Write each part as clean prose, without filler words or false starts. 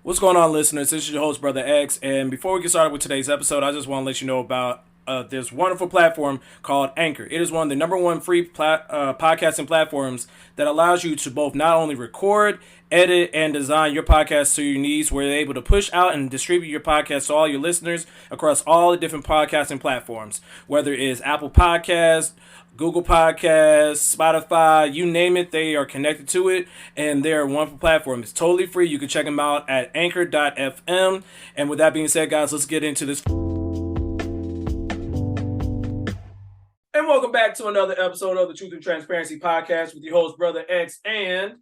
What's going on, listeners? This is your host, Brother X. And before we get started with today's episode, I just want to let you know about this wonderful platform called Anchor. It is one of the number one free podcasting platforms that allows you to both not only record, edit, and design your podcast to your needs, where you're able to push out and distribute your podcast to all your listeners across all the different podcasting platforms, whether it is Apple Podcasts, Google Podcasts, Spotify, you name it, they are connected to it, and they're a wonderful platform. It's totally free. You can check them out at anchor.fm. And with that being said, guys, let's get into this. And welcome back to another episode of the Truth and Transparency Podcast with your host, Brother X. And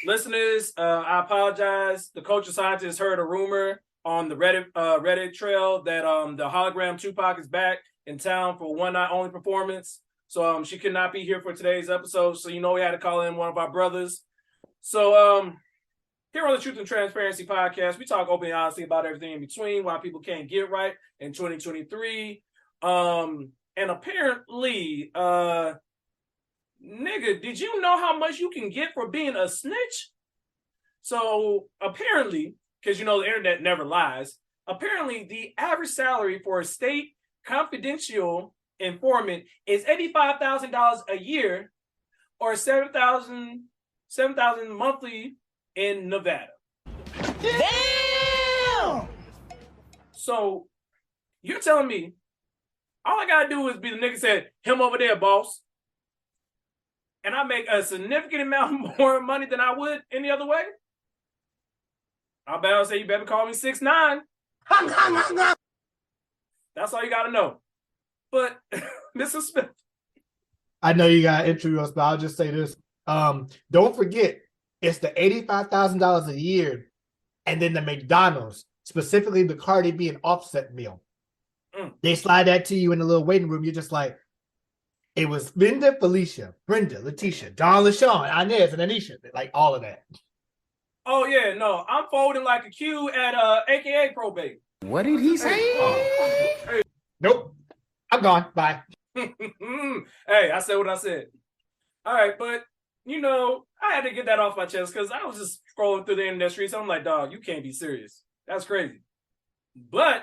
listeners, I apologize. The culture scientist heard a rumor on the Reddit trail that the hologram Tupac is back in town for one night only performance. So she could not be here for today's episode. So we had to call in one of our brothers. So here on the Truth and Transparency Podcast, we talk openly and honestly about everything in between, why people can't get right in 2023. And apparently, nigga, did you know how much you can get for being a snitch? So apparently, because the internet never lies, apparently the average salary for a state confidential informant is $85,000 a year, or $7,000 monthly in Nevada. Damn! So you're telling me all I gotta do is be the nigga said, him over there, boss, and I make a significant amount more money than I would any other way? I better say you better call me 6'9". That's all you gotta know. But Mr. Smith, I know you got to intro us, but I'll just say this. Don't forget, it's the $85,000 a year, and then the McDonald's, specifically the Cardi B and Offset meal. They slide that to you in the little waiting room. You're just like, it was Linda, Felicia, Brenda, Letitia, Dawn, LaShawn, Inez, and Anisha. Like all of that. Oh yeah, no, I'm folding like a Q at AKA probate. What did he say? Hey. Nope. I'm gone. Bye. Hey, I said what I said. All right, but I had to get that off my chest because I was just scrolling through the internet streets. I'm like, dog, you can't be serious. That's crazy. But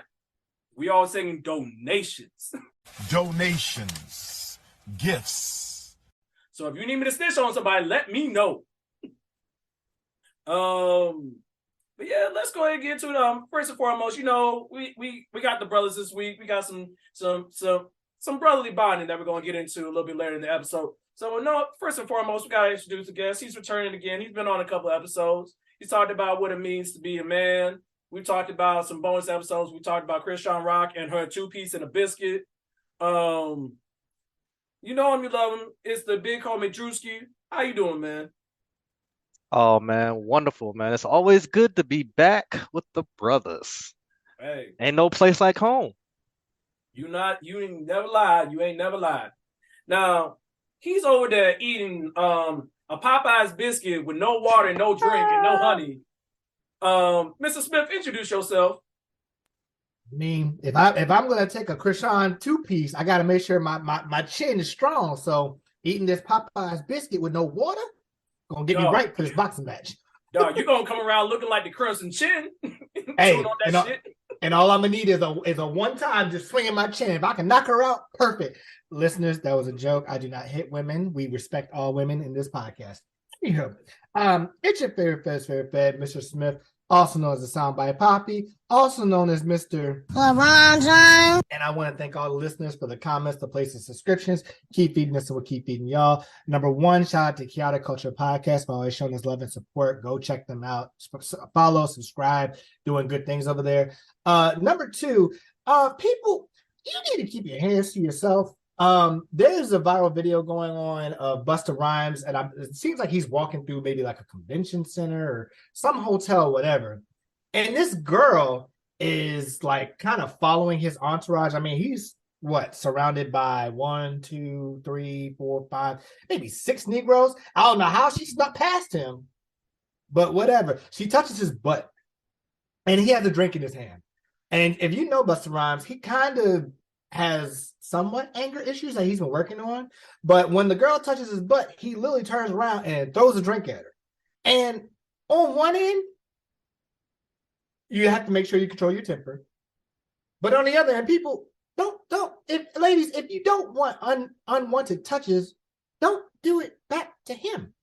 we all saying donations. Donations, gifts. So if you need me to snitch on somebody, let me know. But yeah, let's go ahead and get to it. First and foremost, we got the brothers this week. We got some brotherly bonding that we're gonna get into a little bit later in the episode. So first and foremost, we gotta introduce the guest. He's returning again. He's been on a couple of episodes. He's talked about what it means to be a man. We talked about some bonus episodes. We talked about Christian Rock and her 2-piece and a biscuit. You know him, you love him. It's the big homie Drewski. How you doing, man? Oh man, wonderful, man. It's always good to be back with the brothers. Hey, Ain't no place like home. you ain't never lied. You ain't never lied. Now, he's over there eating a Popeye's biscuit with no water, no drink, and no honey. Mr. Smith, introduce yourself. I mean, if I'm gonna take a Krishan 2-piece, I gotta make sure my chin is strong. So eating this Popeye's biscuit with no water gonna get me right for this boxing match. Dog, you're gonna come around looking like the Crimson Chin. Hey, on that shit. And all I'm gonna need is a one time just swinging my chin. If I can knock her out, perfect. Listeners, that was a joke. I do not hit women. We respect all women in this podcast. Anyhow, it's your favorite fed, Mr. Smith, also known as the Soundbite Poppy, also known as Mr. LeBron James. And I want to thank all the listeners for the comments, the places, subscriptions. Keep feeding us and we'll keep feeding y'all. Number one, shout out to Chaotic Culture Podcast for always showing us love and support. Go check them out. Follow, subscribe, doing good things over there. Number two, people, you need to keep your hands to yourself. There's a viral video going on of Busta Rhymes, and it seems like he's walking through maybe like a convention center or some hotel, whatever. And this girl is like kind of following his entourage. I mean, he's surrounded by 1, 2, 3, 4, 5, maybe 6 Negroes. I don't know how she snuck past him, but whatever. She touches his butt, and he has a drink in his hand. And if you know Busta Rhymes, he kind of has somewhat anger issues that he's been working on. But when the girl touches his butt, he literally turns around and throws a drink at her. And on one end, you have to make sure you control your temper. But on the other hand, people don't if you don't want unwanted touches, don't do it back to him.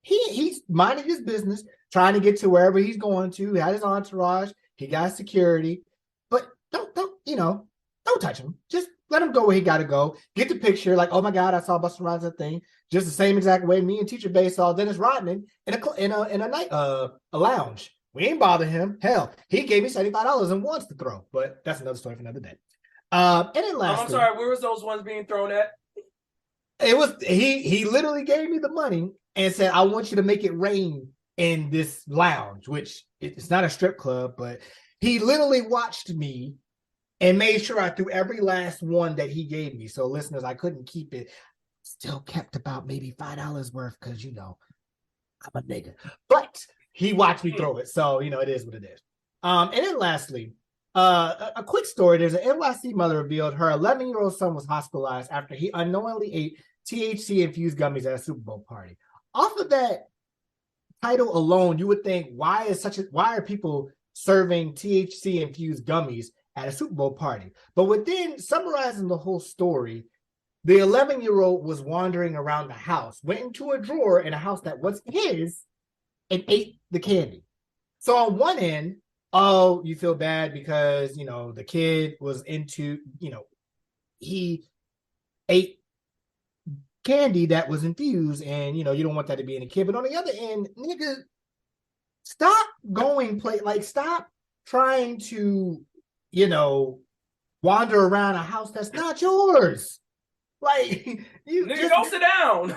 He's minding his business, trying to get to wherever he's going to. He had his entourage, he got security, but don't touch him. Just let him go where he got to go. Get the picture, like, oh my God, I saw Busta Rhymes thing, just the same exact way me and Teacher Bay saw Dennis Rodman in a night a lounge. We ain't bother him. Hell, he gave me $75 and wants to throw, but that's another story for another day. And then lastly, I'm sorry, where was those ones being thrown at? It was he literally gave me the money and said, I want you to make it rain in this lounge, which it's not a strip club, but he literally watched me and made sure I threw every last one that he gave me. So listeners, I couldn't keep it. Still kept about maybe $5 worth because I'm a nigga. But he watched me throw it. So it is what it is. And then lastly, a quick story. There's an NYC mother revealed her 11-year-old son was hospitalized after he unknowingly ate THC-infused gummies at a Super Bowl party. Off of that title alone, you would think, why are people serving THC-infused gummies at a Super Bowl party? But within summarizing the whole story, the 11-year-old was wandering around the house, went into a drawer in a house that was his, and ate the candy. So on one end, oh, you feel bad because, the kid was into, he ate candy that was infused and, you don't want that to be in a kid. But on the other end, nigga, stop stop trying to, wander around a house that's not yours. Like, you nigga, go sit down.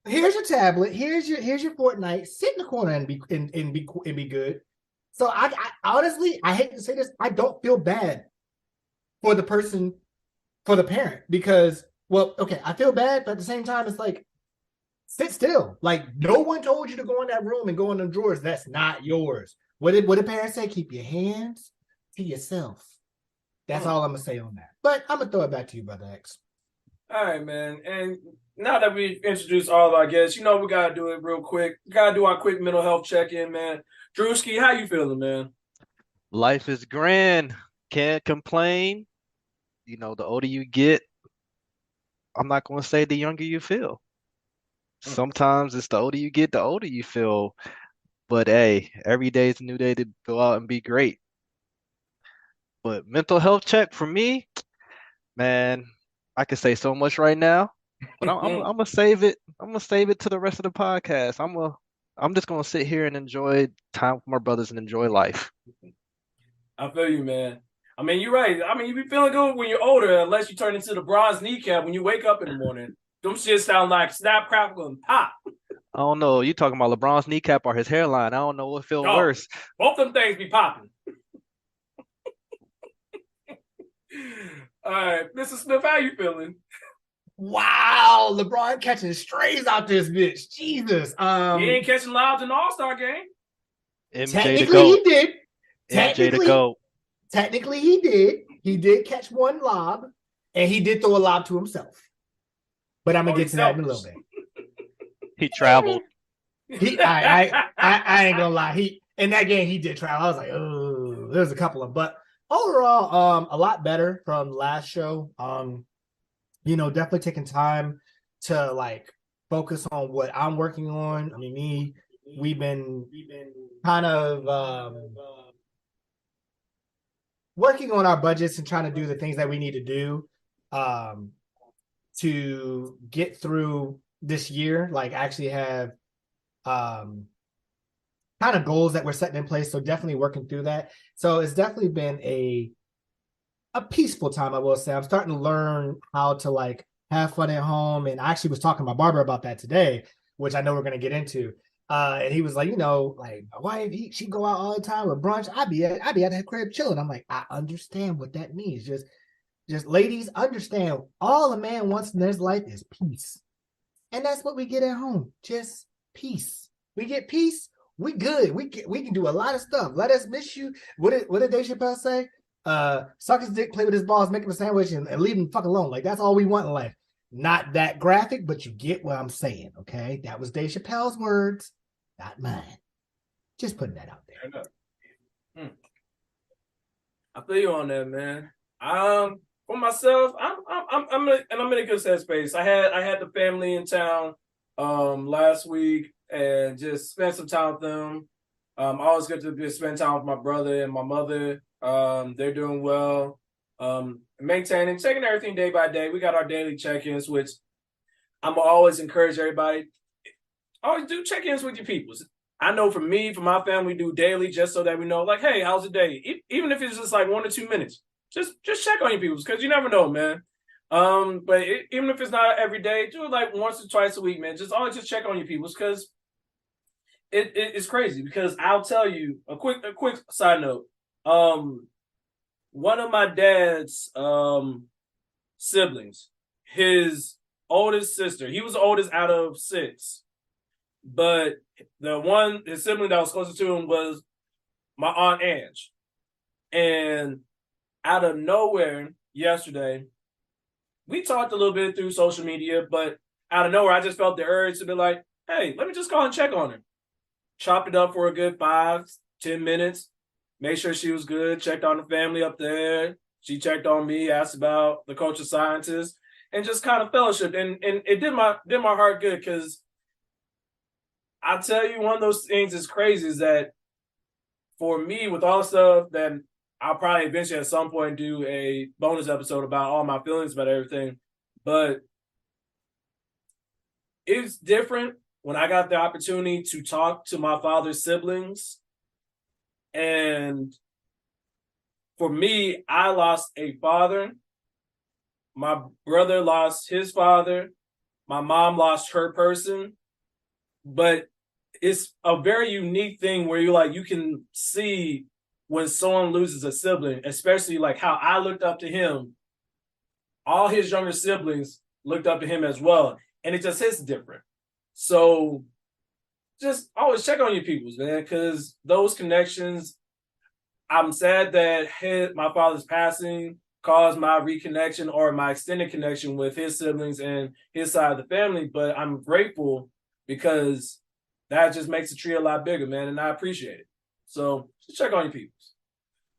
Here's your tablet. Here's your Fortnite. Sit in the corner and be good. So I honestly, I hate to say this, I don't feel bad for the parent because, well, okay, I feel bad, but at the same time, it's like, sit still. Like, no one told you to go in that room and go in the drawers. That's not yours. What did parents say? Keep your hands to yourself. That's all I'm gonna say on that. But I'm gonna throw it back to you, Brother X. All right, man. And now that we've introduced all of our guests, we gotta do it real quick. We gotta do our quick mental health check-in, man. Drewski, how you feeling, man? Life is grand. Can't complain. The older you get, I'm not going to say the younger you feel. Sometimes it's the older you get, the older you feel. But hey, every day is a new day to go out and be great. But mental health check for me, man, I could say so much right now, but I'm gonna save it. I'm gonna save it to the rest of the podcast. I'm just gonna sit here and enjoy time with my brothers and enjoy life. I feel you, man. I mean, you're right. I mean, you be feeling good when you're older, unless you turn into the bronze kneecap when you wake up in the morning. Them shit sound like snap, crackle, and pop. I don't know. You talking about LeBron's kneecap or his hairline? I don't know what feels worse. Both them things be popping. All right, Mr. Smith, how you feeling? Wow, LeBron catching strays out this bitch. Jesus. He ain't catching lobs in the All-Star game. Technically, he did. MJ to go. Technically, he did. He did catch one lob, and he did throw a lob to himself. But I'm gonna get to that in a little bit. He traveled. I ain't gonna lie. He in that game he did travel. I was like, oh, there's a couple of, but overall, a lot better from last show. Definitely taking time to focus on what I'm working on. I mean, we've been kind of working on our budgets and trying to do the things that we need to do to get through this year. Actually have kind of goals that we're setting in place. So definitely working through that. So it's definitely been a peaceful time, I will say. I'm starting to learn how to have fun at home. And I actually was talking to my barber about that today, which I know we're going to get into. And he was like, my wife, she go out all the time with brunch. I'd be at that crib chilling. I'm like, I understand what that means. Just ladies, understand all a man wants in his life is peace. And that's what we get at home. Just peace. We get peace. We good. We can do a lot of stuff. Let us miss you. What did Dave Chappelle say? Suck his dick, play with his balls, make him a sandwich, and leave him fuck alone. That's all we want in life. Not that graphic, but you get what I'm saying, okay? That was Dave Chappelle's words. not mine. Just putting that out there. I feel you on that, man. For myself, I'm in a good headspace. I had the family in town last week and just spent some time with them. Always good to spend time with my brother and my mother. They're doing well. Checking everything day by day. We got our daily check-ins, which I'm always encourage everybody. Always do check-ins with your peoples. I know for me, for my family, we do daily just so that we know, like, hey, how's the day? Even if it's just like 1 or 2 minutes, just check on your peoples because you never know, man. But even if it's not every day, do it like once or twice a week, man. Just always just check on your peoples because it's crazy. Because I'll tell you a quick side note. One of my dad's siblings, his oldest sister, he was the oldest out of 6. But his sibling that was closest to him was my Aunt Ange. And out of nowhere yesterday, we talked a little bit through social media, but out of nowhere, I just felt the urge to be like, hey, let me just call and check on her. Chopped it up for a good 5-10 minutes, made sure she was good, checked on the family up there. She checked on me, asked about the culture scientist, and just kind of fellowship. And it did my heart good because I tell you, one of those things that's crazy is that for me, with all the stuff that I'll probably eventually at some point do a bonus episode about all my feelings about everything, but it's different when I got the opportunity to talk to my father's siblings. And for me, I lost a father. My brother lost his father. My mom lost her person. But it's a very unique thing where you can see when someone loses a sibling, especially like how I looked up to him. All his younger siblings looked up to him as well. And it just hits different. So just always check on your peoples, man, because those connections, I'm sad that my father's passing caused my reconnection or my extended connection with his siblings and his side of the family. But I'm grateful because that just makes the tree a lot bigger, man, and I appreciate it. So just check on your peoples.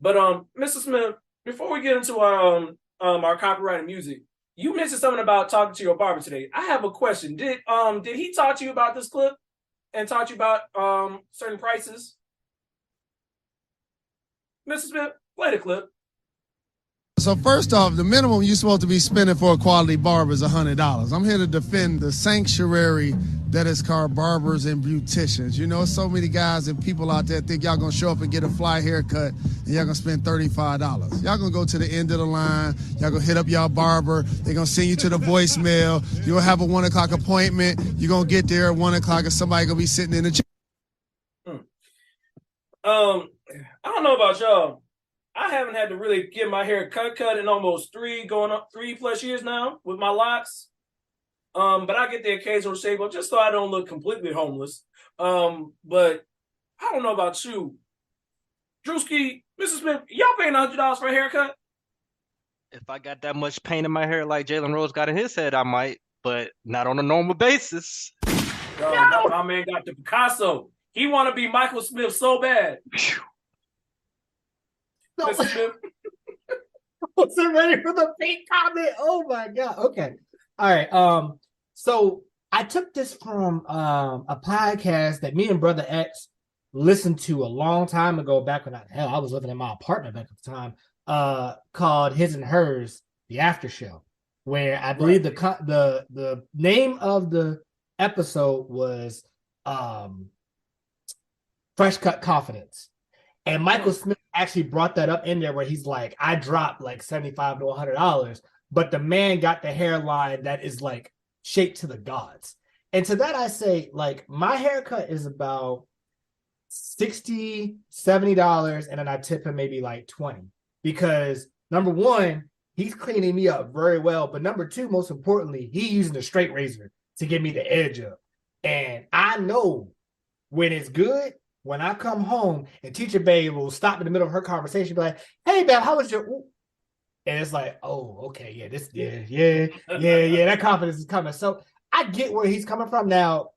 But Mr. Smith, before we get into our copyrighted music, you mentioned something about talking to your barber today. I have a question. Did he talk to you about this clip and talk to you about certain prices? Mr. Smith, play the clip. So first off, the minimum you're supposed to be spending for a quality barber is $100. I'm here to defend the sanctuary that is called barbers and beauticians. You know, so many guys and people out there think y'all gonna show up and get a fly haircut and y'all gonna spend $35. Y'all gonna go to the end of the line, y'all gonna hit up y'all barber, they're gonna send you to the voicemail, you'll have a 1 o'clock appointment, you're gonna get there at 1 o'clock and somebody gonna be sitting in the chair. I don't know about y'all. I haven't had to really get my hair cut in almost 3+ years now with my locks. But I get the occasional shave up just so I don't look completely homeless. But I don't know about you. Drewski, Mrs. Smith, y'all paying $100 for a haircut? If I got that much paint in my hair like Jalen Rose got in his head, I might, but not on a normal basis. Yo, my man got the Picasso. He want to be Michael Smith so bad. No. Mr. Smith. I wasn't ready for the fake comment. Oh my god. Okay. All right. So I took this from a podcast that me and Brother X listened to a long time ago, back when I was living in my apartment back at the time, called His and Hers, the After Show, where I believe the name of the episode was Fresh Cut Confidence. And Michael Smith actually brought that up in there where he's like, I dropped like $75 to $100, but the man got the hairline that is like shaped to the gods. And to that I say, like, my haircut is about $60, $70, and then I tip him maybe like $20. Because number one, he's cleaning me up very well. But number two, most importantly, he's using a straight razor to get me the edge up. And I know when it's good, when I come home and Teacher Babe will stop in the middle of her conversation, be like, hey, Babe, how was your... Ooh? And it's like, oh, okay, yeah, that confidence is coming. So I get where he's coming from. Now,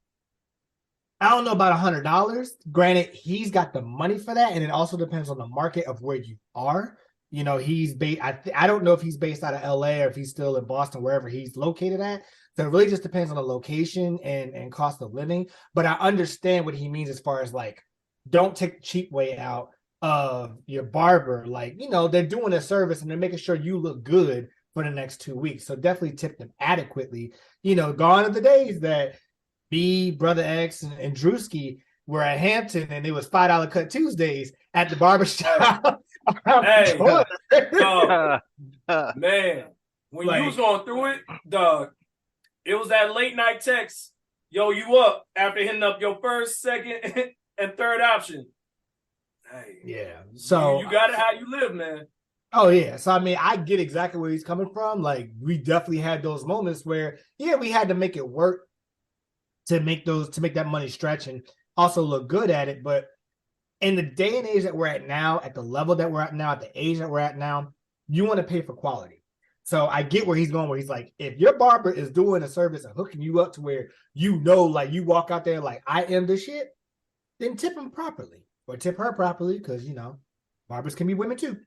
I don't know about $100. Granted, he's got the money for that, and it also depends on the market of where you are. You know, he's based. I don't know if he's based out of LA or if he's still in Boston, wherever he's located at. So it really just depends on the location and cost of living. But I understand what he means as far as like, don't take the cheap way out of your barber. Like, you know, they're doing a service and they're making sure you look good for the next 2 weeks. So definitely tip them adequately. You know, gone are the days that me, Brother X, and Drewski were at Hampton and it was $5 cut Tuesdays at the barbershop. Hey, Uh, man, when Like- you was going through it, dog, it was that late night text. Yo, you up after hitting up your first, second, and third option. Hey, Yeah. So you got it how you live, man. Oh yeah. So I mean, I get exactly where he's coming from. Like, we definitely had those moments where, yeah, we had to make it work to make that money stretch and also look good at it. But in the day and age that we're at now, at the level that we're at now, at the age that we're at now, you want to pay for quality. So I get where he's going, where he's like, if your barber is doing a service and hooking you up to where you know, like, you walk out there like, I am the shit, then tip him properly or tip her properly, because, you know, barbers can be women too.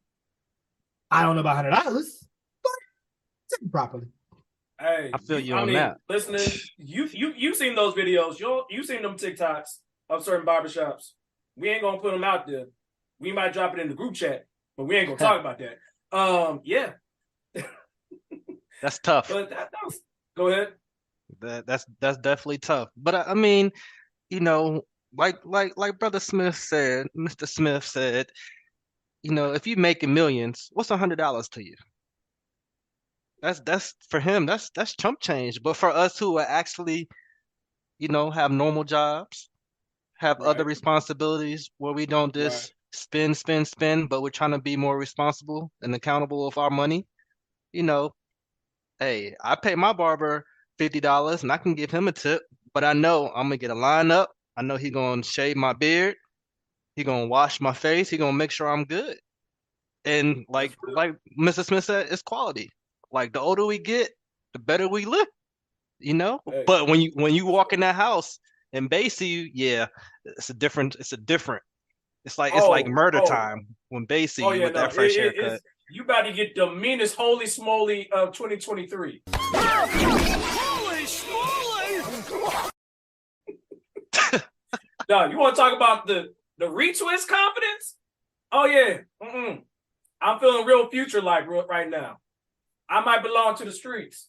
I don't know about $100, but tip him properly. Hey, I feel you on that. Listening, you seen those videos? You seen them TikToks of certain barbershops? We ain't gonna put them out there. We might drop it in the group chat, but we ain't gonna talk about that. Yeah, That's tough. but that was. Go ahead. That's definitely tough. But I mean, you know, like Brother Smith said, Mr. Smith said, you know, if you making millions, what's $100 to you? That's for him. That's chump change. But for us who are actually, you know, have normal jobs, have other Right. responsibilities where we don't just spend, but we're trying to be more responsible and accountable of our money. You know, hey, I pay my barber $50 and I can give him a tip, but I know I'm gonna get a lineup. I know he gonna shave my beard. He gonna wash my face. He gonna make sure I'm good. And like Mr. Smith said, it's quality. Like the older we get, the better we look, you know? Hey. But when you walk in that house and they see you, yeah, it's like murder time when they see you with that fresh haircut. You about to get the meanest holy smoly of 2023. Holy schmoly! Dog, you want to talk about the retwist confidence? Oh yeah, I'm feeling real future like right now. I might belong to the streets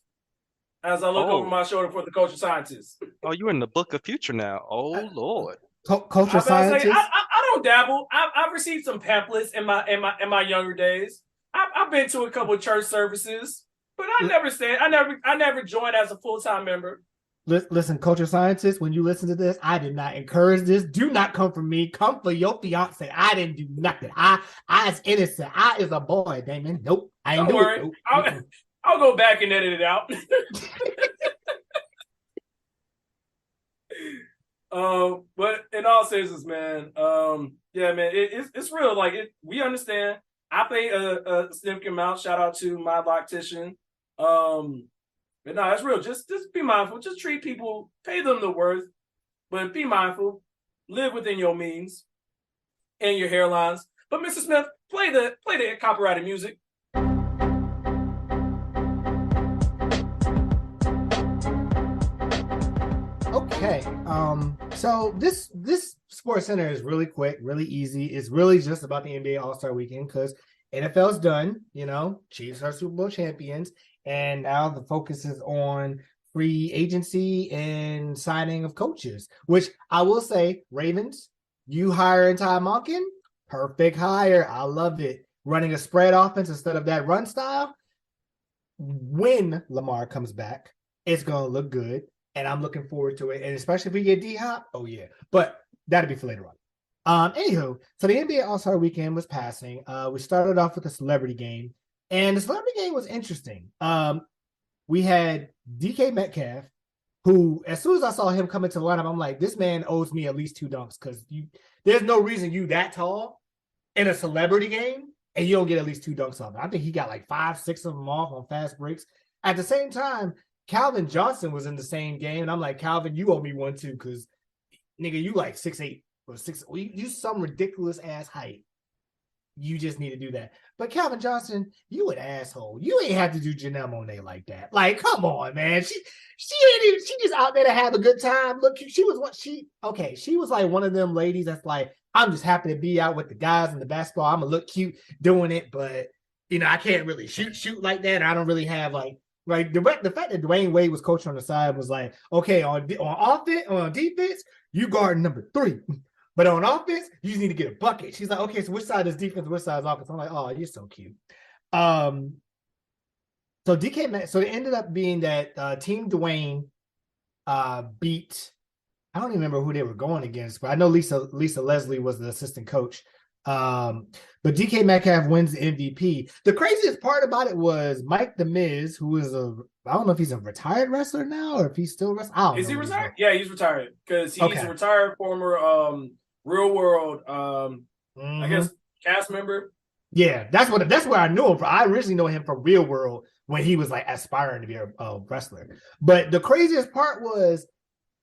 as I look over my shoulder for the culture scientist. Oh, you're in the book of future now. Oh Lord. Culture scientist. I don't dabble. I've received some pamphlets in my younger days. I've been to a couple of church services, but I never joined as a full-time member. Listen, culture scientist, when you listen to this, I did not encourage this. Do not come for me. Come for your fiance. I didn't do nothing. I is innocent. I is a boy, Damon. Nope. I ain't Don't do worry. it. Nope. I'll go back and edit it out. But in all seriousness, man, yeah, man, it's real. Like we understand. I pay a significant amount. Shout out to my loctician. But no, it's real. Just be mindful. Just treat people, pay them the worth, but be mindful. Live within your means and your hairlines. But Mr. Smith, play the copyrighted music. Okay. So this SportsCenter is really quick, really easy. It's really just about the NBA All-Star Weekend because NFL's done. You know, Chiefs are Super Bowl champions, and now the focus is on free agency and signing of coaches. Which I will say, Ravens, you hiring Ty Monken, perfect hire. I love it. Running a spread offense instead of that run style. When Lamar comes back, it's gonna look good. And I'm looking forward to it. And especially if we get D-Hop, oh yeah. But that'll be for later on. Anywho, so the NBA All-Star Weekend was passing. We started off with a celebrity game. And the celebrity game was interesting. We had DK Metcalf, who, as soon as I saw him come into the lineup, I'm like, this man owes me at least 2 dunks because there's no reason you that tall in a celebrity game and you don't get at least 2 dunks off. I think he got like 5, 6 of them off on fast breaks. At the same time, Calvin Johnson was in the same game, and I'm like, Calvin, you owe me one too, because nigga, you like 6'8" or 6. You some ridiculous ass height. You just need to do that. But Calvin Johnson, you an asshole. You ain't have to do Janelle Monáe like that. Like, come on, man. She ain't even. She just out there to have a good time. Look, she was like one of them ladies that's like, I'm just happy to be out with the guys in the basketball. I'm gonna look cute doing it, but I can't really shoot like that. I don't really have like the fact that Dwayne Wade was coaching on the side was like, okay, on offense, on defense, you guard number 3. But on offense, you just need to get a bucket. She's like, okay, so which side is defense, which side is offense? I'm like, oh, you're so cute. So it ended up being that Team Dwayne beat, I don't even remember who they were going against, but I know Lisa Leslie was the assistant coach. But DK Metcalf wins the MVP. The craziest part about it was Mike The Miz, who is I don't know if he's a retired wrestler now or if he's still wrestling. I don't know. Is he retired? Yeah, he's retired because he's a retired former Real World I guess cast member. Yeah, that's where I knew him from. I originally know him from Real World when he was like aspiring to be a wrestler. But the craziest part was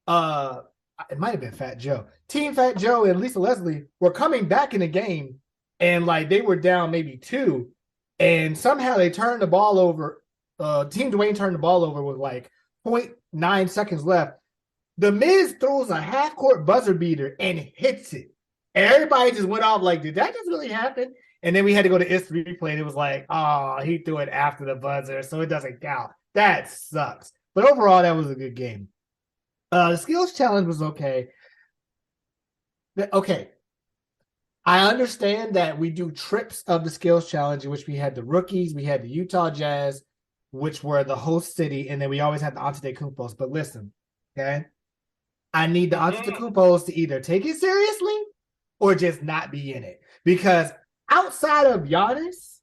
it might have been Fat Joe. Team Fat Joe and Lisa Leslie were coming back in the game, and like they were down maybe 2, and somehow they turned the ball over. Team Dwayne turned the ball over with like 0.9 seconds left. The Miz throws a half-court buzzer beater and hits it. And everybody just went off like, did that just really happen? And then we had to go to instant replay, and it was like, oh, he threw it after the buzzer, so it doesn't count. That sucks. But overall, that was a good game. The skills challenge was okay. Okay. I understand that we do trips of the skills challenge in which we had the rookies, we had the Utah Jazz, which were the host city, and then we always had the Antetokounmpos. But listen, okay? I need the Antetokounmpos to either take it seriously or just not be in it. Because outside of Giannis,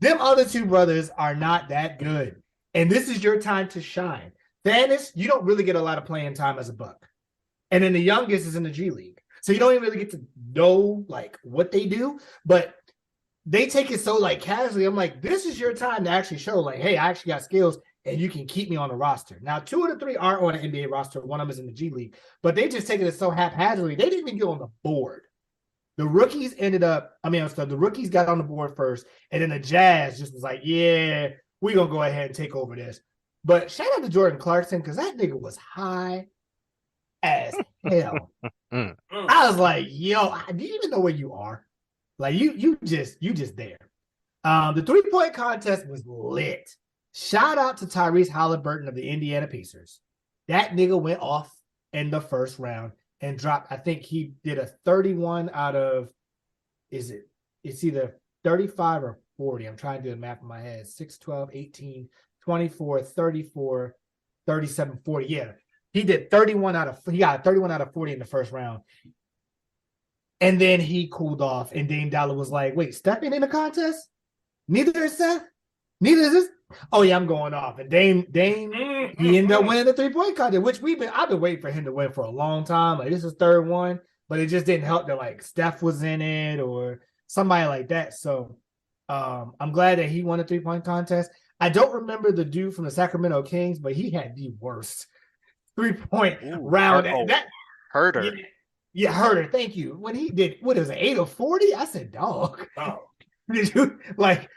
them other 2 brothers are not that good. And this is your time to shine. Thanos, you don't really get a lot of playing time as a Buck. And then the youngest is in the G League. So you don't even really get to know like what they do. But they take it so like casually. I'm like, this is your time to actually show like, hey, I actually got skills and you can keep me on the roster. Now, 2 of the 3 are on an NBA roster. One of them is in the G League. But they just taking it so haphazardly. They didn't even get on the board. The rookies the rookies got on the board first. And then the Jazz just was like, yeah, we're going to go ahead and take over this. But shout out to Jordan Clarkson because that nigga was high as hell. I was like, yo, do you even know where you are? Like you just there. The 3-point contest was lit. Shout out to Tyrese Halliburton of the Indiana Pacers. That nigga went off in the first round and dropped. I think he did a 31 out of. It's either 35 or 40. I'm trying to do the math in my head. 6, 12, 18, 24, 34, 37, 40. Yeah. He got a 31 out of 40 in the first round. And then he cooled off, and Dame Dollar was like, wait, Steph ain't in the contest? Neither is Steph? Neither is this? Oh, yeah, I'm going off. And Dame, he ended up winning the 3-point contest, which I've been waiting for him to win for a long time. Like, this is 3rd one, but it just didn't help that, like, Steph was in it or somebody like that. So I'm glad that he won the 3-point contest. I don't remember the dude from the Sacramento Kings, but he had the worst 3-point round. Herder. Yeah, Herder. Thank you. When he did, what is it, 8 of 40? I said, dog. Oh, did you like?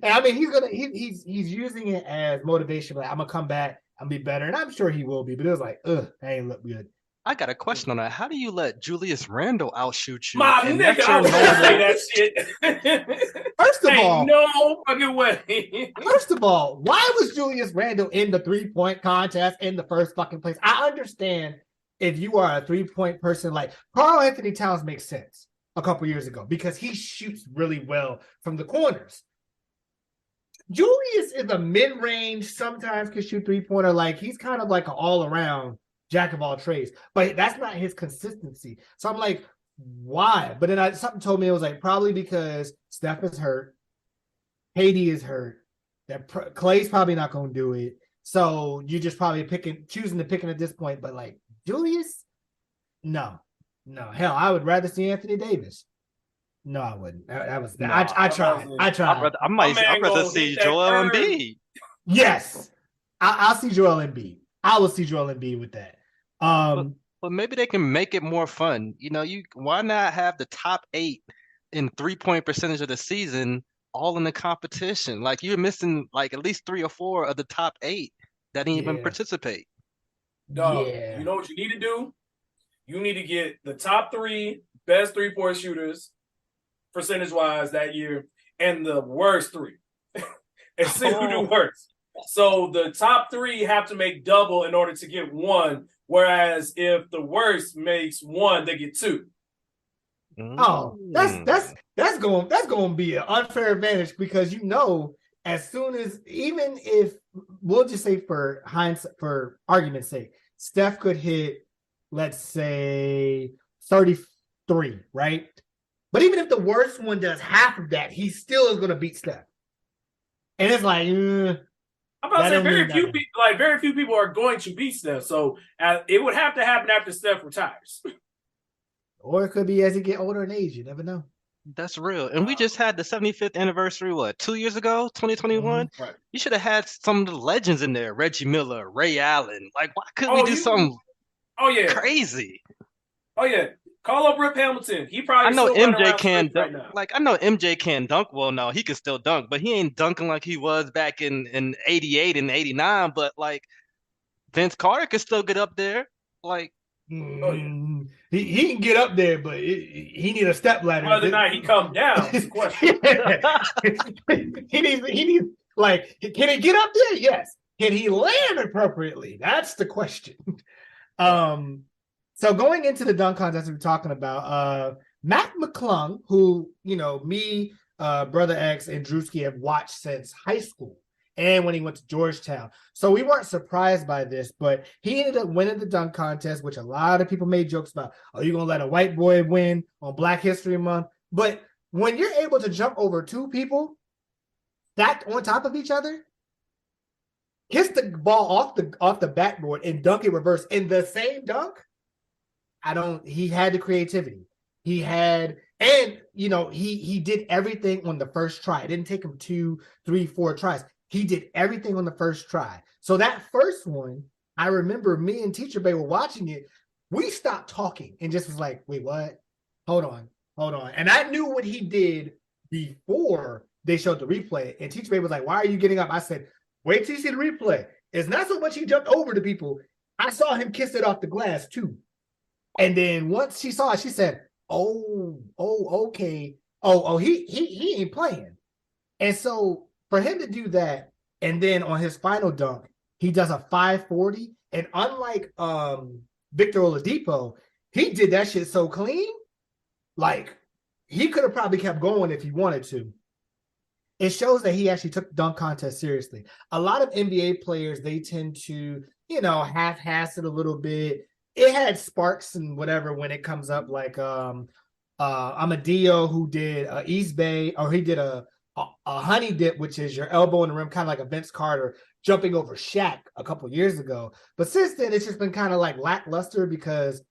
I mean, he's using it as motivation. Like, I'm gonna come back, I'm be better, and I'm sure he will be. But it was like, that ain't look good. I got a question on that. How do you let Julius Randle outshoot you? My nigga, I was gonna say that shit. First of all, no fucking way. First of all, why was Julius Randle in the 3-point contest in the first fucking place? I understand if you are a 3-point person, like Karl Anthony Towns makes sense a couple years ago because he shoots really well from the corners. Julius is a mid-range, sometimes can shoot 3-pointer. Like he's kind of like an all-around jack of all trades, but that's not his consistency. So I'm like, why? But then something told me it was like probably because Steph is hurt, Haiti is hurt, that Clay's probably not going to do it. So you just probably choosing to pick him at this point. But like Julius, no, hell, I would rather see Anthony Davis. No, I wouldn't. I tried. I'd rather see Joel Embiid. Yes, I'll see Joel Embiid. I will see Joel Embiid with that. But But maybe they can make it more fun. Why not have the top 8 in 3-point percentage of the season all in the competition? Like you're missing like at least 3 or 4 of the top 8 that didn't even Yeah. participate. Dog, Yeah. you know what you need to do? You need to get the top 3 best 3-point shooters percentage-wise that year and the worst 3. And see who do worse. So the top 3 have to make double in order to get 1. Whereas if the worst makes 1, they get 2. Oh, that's going to be an unfair advantage because as soon as even if we'll just say for argument's sake, Steph could hit, let's say 33, right? But even if the worst one does half of that, he still is going to beat Steph. And it's like, I'm about to say very few people are going to beat Steph. So it would have to happen after Steph retires. Or it could be as he get older in age. You never know. That's real. And we just had the 75th anniversary, 2 years ago, 2021? Right. You should have had some of the legends in there. Reggie Miller, Ray Allen. Like, why couldn't we do something crazy? Oh, yeah. Call up Rip Hamilton. He probably I know still MJ can right dunk. now. Like, I know MJ can dunk. Well, no, he can still dunk, but he ain't dunking like he was back in 88 and 89. But, like, Vince Carter could still get up there. Like, Oh, yeah. He can get up there, but he need a step ladder. Whether or not he come down is the question. he needs can he get up there? Yes. Can he land appropriately? That's the question. So going into the dunk contest we were talking about, Mac McClung, who me, Brother X, and Drewski have watched since high school. And when he went to Georgetown. So we weren't surprised by this, but he ended up winning the dunk contest, which a lot of people made jokes about. Are you going to let a white boy win on Black History Month? But when you're able to jump over 2 people stacked on top of each other, kiss the ball off the backboard and dunk it reverse in the same dunk, he had the creativity. He had, and he did everything on the first try. It didn't take him 2, 3, 4 tries. He did everything on the first try. So that first one, I remember me and Teacher Bay were watching it. We stopped talking and just was like, wait, what? Hold on. And I knew what he did before they showed the replay. And Teacher Bay was like, why are you getting up? I said, wait till you see the replay. It's not so much he jumped over the people. I saw him kiss it off the glass too. And then once she saw it, she said, oh, okay. He ain't playing. And so for him to do that, and then on his final dunk, he does a 540. And unlike Victor Oladipo, he did that shit so clean. Like, he could have probably kept going if he wanted to. It shows that he actually took the dunk contest seriously. A lot of NBA players, they tend to, half-ass it a little bit. It had sparks and whatever when it comes up, like Amadio, who did East Bay, or he did a honey dip, which is your elbow in the rim, kind of like a Vince Carter jumping over Shaq a couple years ago. But since then, it's just been kind of like lackluster because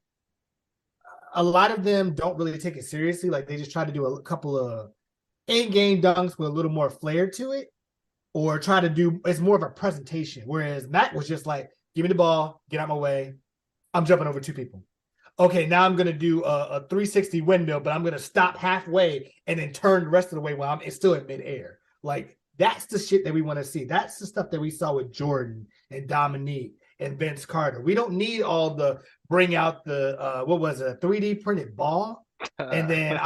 a lot of them don't really take it seriously. Like they just try to do a couple of in-game dunks with a little more flair to it, or try to do, it's more of a presentation. Whereas Matt was just like, give me the ball, get out my way. I'm jumping over 2 people. Okay, now I'm going to do a 360 windmill, but I'm going to stop halfway and then turn the rest of the way while I'm still in midair. Like, that's the shit that we want to see. That's the stuff that we saw with Jordan and Dominique and Vince Carter. We don't need all the bring out the, 3D printed ball. And then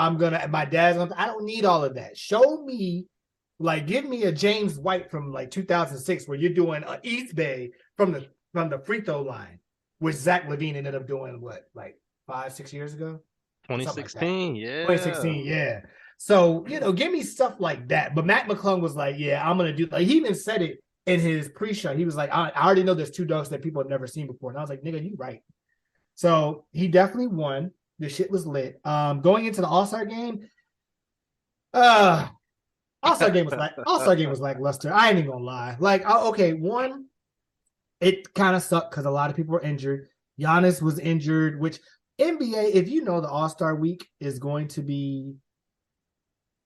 my dad's going to, I don't need all of that. Show me, like, give me a James White from like 2006 where you're doing an East Bay from the free throw line, which Zach LaVine ended up doing, 5-6 years ago? 2016, yeah. 2016, yeah. So, give me stuff like that. But Matt McClung was like, yeah, I'm going to do, like, he even said it in his pre-show. He was like, I already know there's 2 dunks that people have never seen before. And I was like, nigga, you right. So he definitely won. The shit was lit. Going into the All-Star game, All-Star game was lackluster. I ain't even gonna lie. Like, okay, one, it kind of sucked because a lot of people were injured. Giannis was injured, which NBA, if you know the All-Star week is going to be,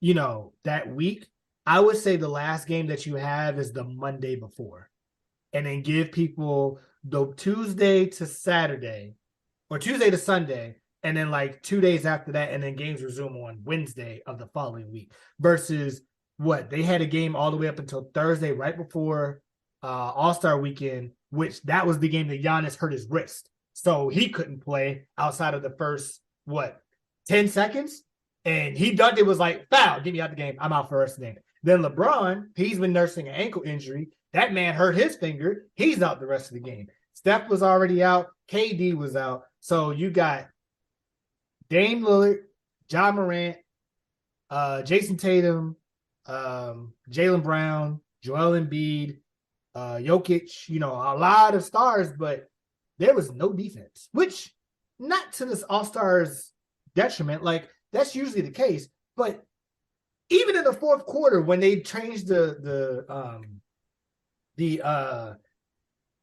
that week, I would say the last game that you have is the Monday before. And then give people the Tuesday to Saturday, or Tuesday to Sunday, and then like 2 days after that, and then games resume on Wednesday of the following week. Versus what they had a game all the way up until Thursday, right before All-Star weekend, which that was the game that Giannis hurt his wrist, so he couldn't play outside of the first 10 seconds, and he dunked it, was like, foul, get me out the game, I'm out for the rest of the game. Then LeBron, he's been nursing an ankle injury. That man hurt his finger, he's out the rest of the game. Steph was already out, KD was out, so you got Dame Lillard, John Morant, Jason Tatum, Jaylen Brown, Joel Embiid, Jokic, a lot of stars, but there was no defense, which not to this All-Stars detriment. Like, that's usually the case, but even in the fourth quarter, when they changed the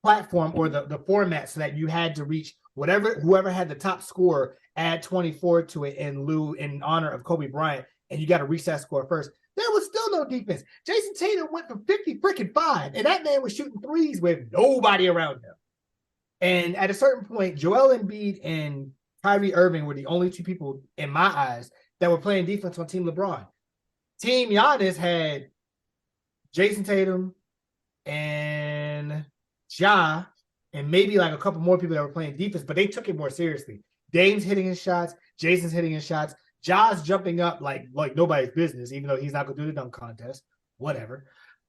platform or the format so that you had to reach whoever had the top score, add 24 to it in honor of Kobe Bryant, and you got to reach that score first. There was still no defense. Jason Tatum went for 50-5, and that man was shooting threes with nobody around him. And at a certain point, Joel Embiid and Kyrie Irving were the only two people, in my eyes, that were playing defense on Team LeBron. Team Giannis had Jason Tatum and Ja, and maybe like a couple more people that were playing defense, but they took it more seriously. Dame's hitting his shots, Jason's hitting his shots, Ja's jumping up like nobody's business, even though he's not going to do the dunk contest, whatever.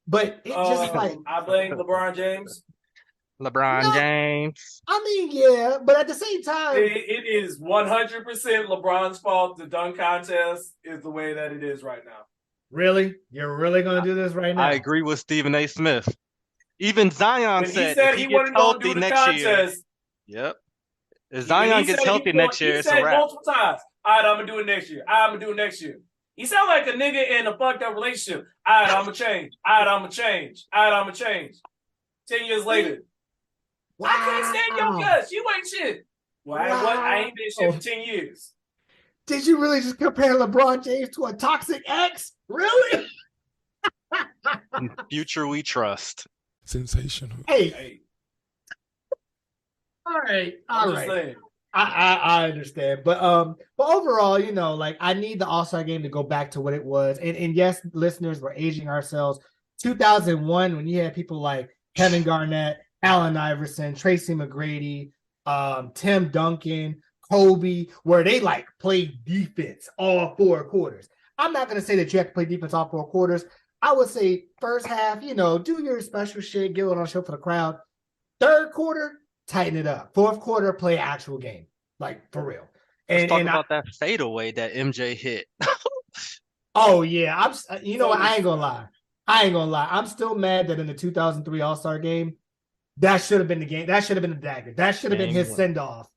But it just like... I blame LeBron James. James. I mean, yeah, but at the same time... It is 100% LeBron's fault. The dunk contest is the way that it is right now. Really? You're really going to do this right now? I agree with Stephen A. Smith. Even Zion said if he gets healthy next year. Yep. If Zion gets healthy next year, it's a wrap. Multiple times. All right, I'm going to do it next year. I'm going to do it next year. He sound like a nigga in a fucked up relationship. All right, I'm going to change. All right, I'm going to change. All right, I'm going to change. 10 years later. Wow. I can't stand your guts. You ain't shit. Well, I ain't been shit for 10 years. Did you really just compare LeBron James to a toxic ex? Really? Future we trust. Sensational. Hey. All right. I understand. But overall, like, I need the All-Star game to go back to what it was. And yes, listeners, we're aging ourselves. 2001, when you had people like Kevin Garnett, Allen Iverson, Tracy McGrady, Tim Duncan, Kobe, where they like played defense all 4 quarters. I'm not going to say that you have to play defense all 4 quarters. I would say first half, do your special shit, give it on a show for the crowd. Third quarter, tighten it up. Fourth quarter, play actual game, like for real. Let's talk about that fadeaway that MJ hit. Oh yeah, what? I ain't gonna lie. I'm still mad that in the 2003 All-Star game, that should have been the game. That should have been the dagger. That should have been his send-off.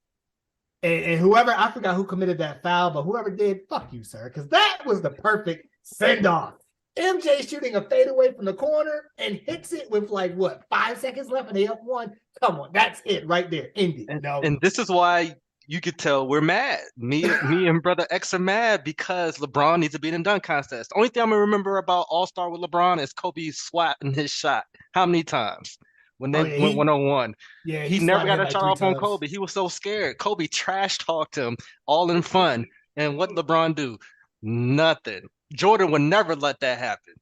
And whoever, I forgot who committed that foul, but whoever did, fuck you, sir, because that was the perfect send-off. MJ shooting a fadeaway from the corner and hits it with 5 seconds left and they up 1. Come on, that's it right there. Ended. And this is why you could tell we're mad. Me and Brother X are mad because LeBron needs to be in the dunk contest. The only thing I'm going to remember about All-Star with LeBron is Kobe swatting his shot. How many times? When they went 1-on-1. Yeah, he never got a shot off on Kobe. He was so scared. Kobe trash talked him all in fun. And what LeBron do? Nothing. Jordan would never let that happen.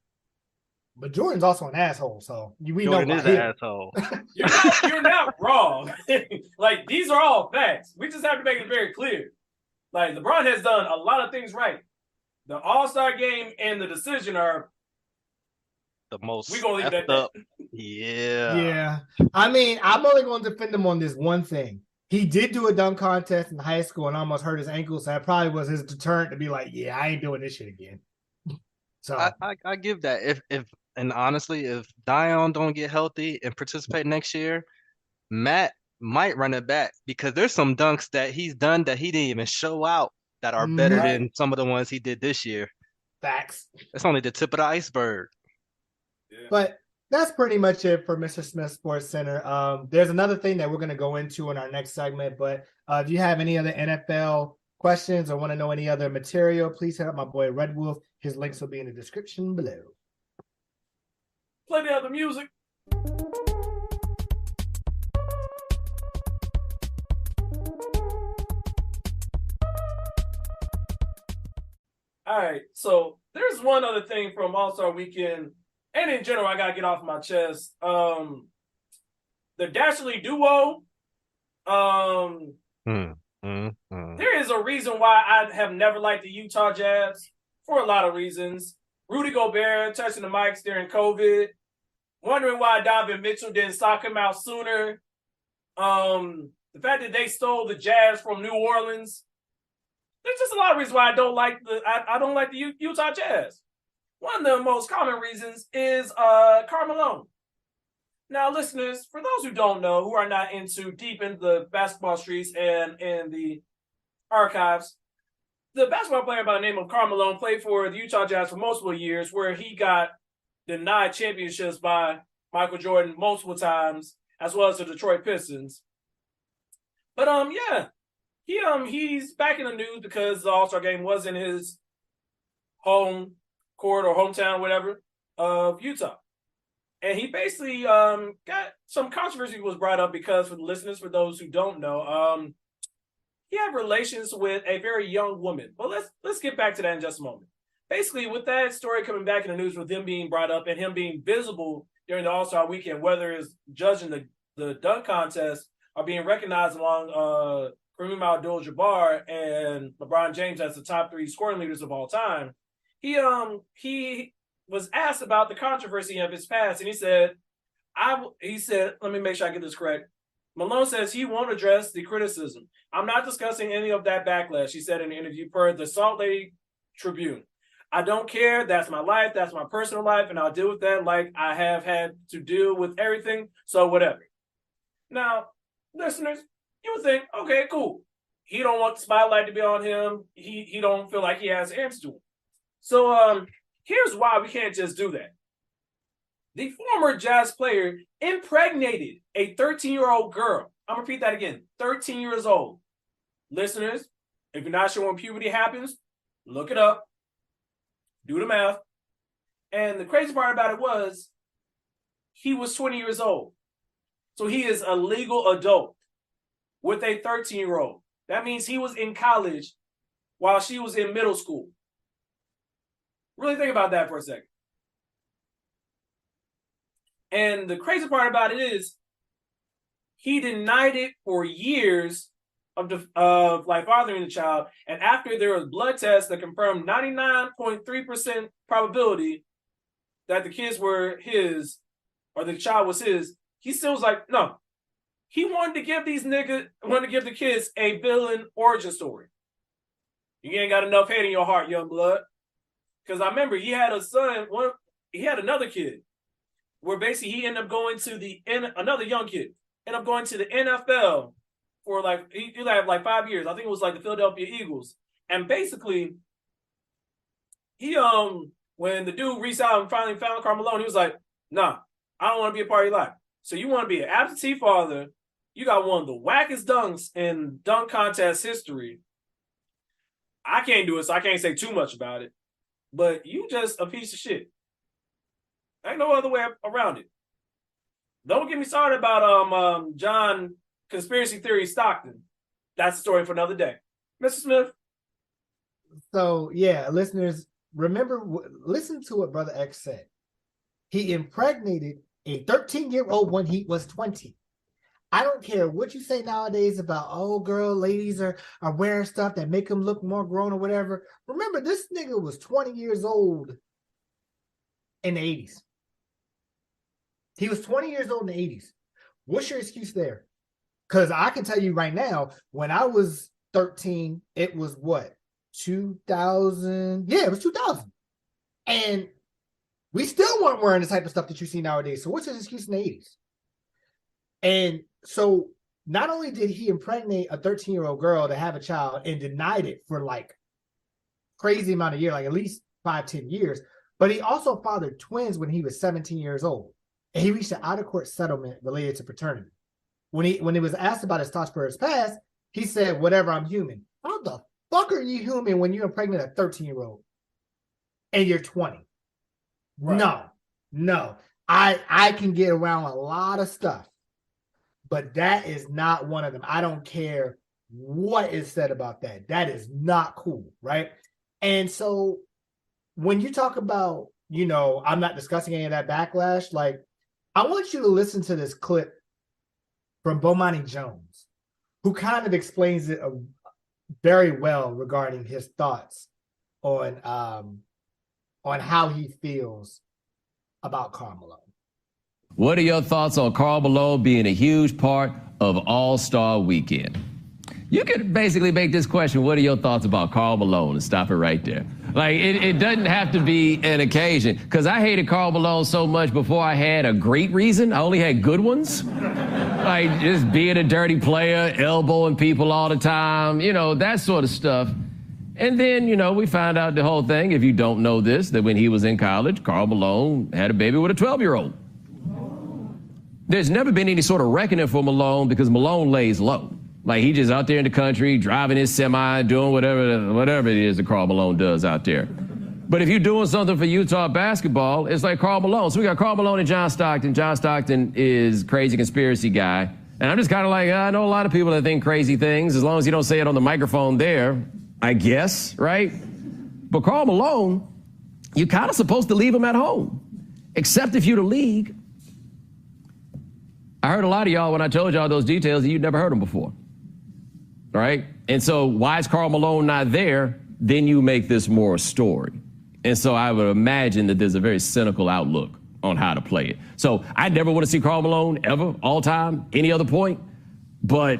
But Jordan's also an asshole, so Jordan is an asshole. You're not wrong. Like, these are all facts. We just have to make it very clear. Like, LeBron has done a lot of things right. The All-Star game and the decision are the most. We're gonna leave it at that. Yeah. I mean, I'm only going to defend him on this one thing. He did do a dunk contest in high school and almost hurt his ankle, so that probably was his deterrent to be like, yeah, I ain't doing this shit again. So I give that. If and honestly, if Dion don't get healthy and participate next year, Matt might run it back because there's some dunks that he's done that he didn't even show out that are better than some of the ones he did this year. Facts. That's only the tip of the iceberg. Yeah. But that's pretty much it for Mr. Smith Sports Center. There's another thing that we're going to go into in our next segment, but if you have any other NFL questions or want to know any other material, please hit up my boy Red Wolf. His links will be in the description below. Play the other music. All right, so there's one other thing from All-Star Weekend, and in general, I gotta get off my chest. The Dashley duo. There is a reason why I have never liked the Utah Jazz for a lot of reasons. Rudy Gobert touching the mics during COVID. Wondering why Donovan Mitchell didn't sock him out sooner. The fact that they stole the Jazz from New Orleans. There's just a lot of reasons why I don't like the Utah Jazz. One of the most common reasons is Karl Malone. Now, listeners, for those who don't know, who are not deep into the basketball streets and the archives, the basketball player by the name of Karl Malone played for the Utah Jazz for multiple years, where he got denied championships by Michael Jordan multiple times, as well as the Detroit Pistons. But he's back in the news because the All-Star game was in his home court or hometown, whatever, of Utah. And he basically got some controversy was brought up because, for the listeners, for those who don't know, he had relations with a very young woman. But let's get back to that in just a moment. Basically, with that story coming back in the news with him being brought up and him being visible during the All-Star weekend, whether it's judging the dunk contest or being recognized along Kareem Abdul-Jabbar and LeBron James as the top 3 scoring leaders of all time, he was asked about the controversy of his past, and he said, let me make sure I get this correct. Malone says he won't address the criticism. I'm not discussing any of that backlash, he said in the interview per the Salt Lake Tribune. I don't care. That's my life. That's my personal life, and I'll deal with that like I have had to deal with everything, so whatever. Now, listeners, you would think, okay, cool. He don't want the spotlight to be on him. He don't feel like he has an answer to it. So here's why we can't just do that. The former Jazz player impregnated a 13-year-old girl. I'm going to repeat that again. 13 years old. Listeners, if you're not sure when puberty happens, look it up. Do the math. And the crazy part about it was he was 20 years old. So he is a legal adult with a 13-year-old. That means he was in college while she was in middle school. Really think about that for a second. And the crazy part about it is he denied it for years of fathering the child. And after there was blood tests that confirmed 99.3% probability that the kids were his or the child was his, he still was like, no. He wanted to give the kids a villain origin story. You ain't got enough hate in your heart, young blood. Because I remember he had a son, he had another kid where basically he ended up going to another young kid, ended up going to the NFL for he had 5 years. I think it was the Philadelphia Eagles. And basically, he when the dude reached out and finally found Karl Malone, he was like, nah, I don't want to be a part of your life. So you want to be an absentee father, you got one of the wackest dunks in dunk contest history. I can't do it, so I can't say too much about it. But you just a piece of shit. Ain't no other way around it. Don't get me started about John Conspiracy Theory Stockton. That's a story for another day. Mr. Smith? So, yeah, listeners, listen to what Brother X said. He impregnated a 13-year-old when he was 20. I don't care what you say nowadays about, ladies are wearing stuff that make them look more grown or whatever. Remember, this nigga was 20 years old in the 80s. He was 20 years old in the 80s. What's your excuse there? Because I can tell you right now, when I was 13, it was what? 2000? Yeah, it was 2000. And we still weren't wearing the type of stuff that you see nowadays. So what's his excuse in the 80s? And so not only did he impregnate a 13-year-old girl to have a child and denied it for crazy amount of years, at least 5-10 years, but he also fathered twins when he was 17 years old. And he reached an out-of-court settlement related to paternity. When he was asked about his thoughts for his past, he said, whatever, I'm human. How the fuck are you human when you impregnate a 13-year-old and you're 20? Right. No. I can get around a lot of stuff, but that is not one of them. I don't care what is said about that. That is not cool, right? And so when you talk about, I'm not discussing any of that backlash, like, I want you to listen to this clip from Bomani Jones, who kind of explains it very well regarding his thoughts on how he feels about Karl Malone. What are your thoughts on Karl Malone being a huge part of All-Star Weekend? You could basically make this question, what are your thoughts about Karl Malone, and stop it right there. Like, it doesn't have to be an occasion, because I hated Karl Malone so much before I had a great reason. I only had good ones. Like, just being a dirty player, elbowing people all the time, that sort of stuff. And then, we found out the whole thing, if you don't know this, that when he was in college, Karl Malone had a baby with a 12-year-old. There's never been any sort of reckoning for Malone because Malone lays low. Like, he just out there in the country, driving his semi, doing whatever it is that Karl Malone does out there. But if you're doing something for Utah basketball, it's like Karl Malone. So we got Karl Malone and John Stockton. John Stockton is crazy conspiracy guy. And I'm just kind of like, I know a lot of people that think crazy things, as long as you don't say it on the microphone there, I guess, right? But Karl Malone, you're kind of supposed to leave him at home, except if you're the league. I heard a lot of y'all when I told y'all those details that you'd never heard them before. Right? And so why is Karl Malone not there? Then you make this more a story. And so I would imagine that there's a very cynical outlook on how to play it. So I never want to see Karl Malone ever, all time, any other point. But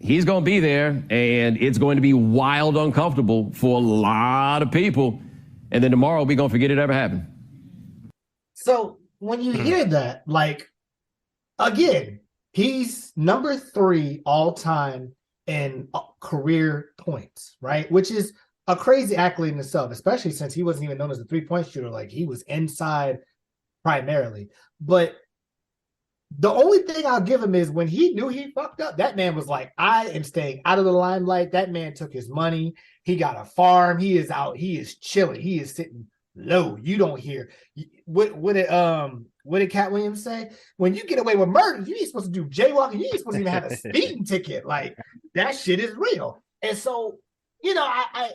he's going to be there, and it's going to be wild uncomfortable for a lot of people. And then tomorrow we're going to forget it ever happened. So when you hear that, like, again, he's number 3 all time in career points, right? Which is a crazy accolade in itself, especially since he wasn't even known as a 3-point shooter. Like, he was inside primarily. But the only thing I'll give him is when he knew he fucked up, that man was like, I am staying out of the limelight. That man took his money. He got a farm. He is out. He is chilling. He is sitting low. You don't hear. What did Cat Williams say? When you get away with murder, you ain't supposed to do jaywalking. You ain't supposed to even have a speeding ticket. Like, that shit is real. And so, I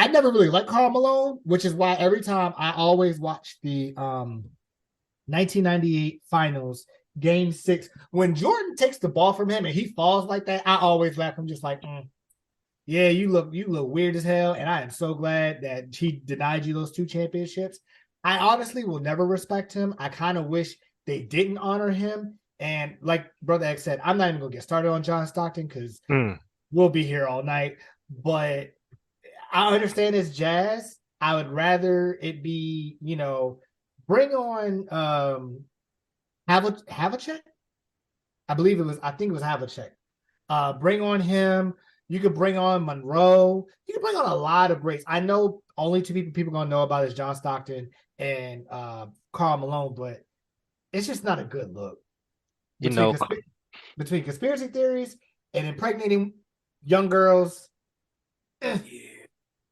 never really liked Karl Malone, which is why every time I always watch the 1998 finals, game 6, when Jordan takes the ball from him and he falls like that, I always laugh. I'm just like, yeah, you look weird as hell. And I am so glad that he denied you those 2 championships. I honestly will never respect him. I kind of wish they didn't honor him. And like Brother X said, I'm not even going to get started on John Stockton because we'll be here all night. But I understand it's jazz. I would rather it be, bring on Havlicek. I think it was Havlicek. Bring on him. You could bring on Monroe. You could bring on a lot of greats. I know only 2 people going to know about is John Stockton and Karl Malone, but it's just not a good look. Between conspiracy theories and impregnating young girls.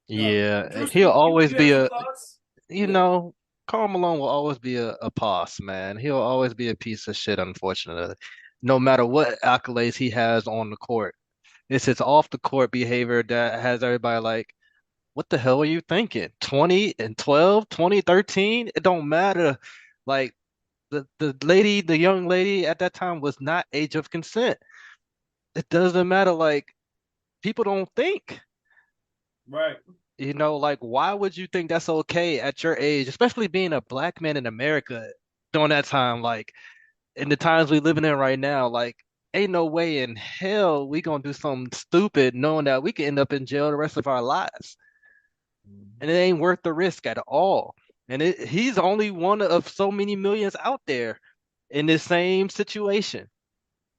Yeah, he'll always be Karl Malone will always be a boss, man. He'll always be a piece of shit, unfortunately. No matter what accolades he has on the court. It's his off the court behavior that has everybody like, what the hell are you thinking? 20 and 12, 2013? It don't matter. Like, the young lady at that time was not age of consent. It doesn't matter. Like, people don't think. Right. Like, why would you think that's okay at your age, especially being a black man in America during that time? Like, in the times we living in right now, like, ain't no way in hell we gonna do something stupid knowing that we could end up in jail the rest of our lives. And it ain't worth the risk at all. And he's only one of so many millions out there in this same situation.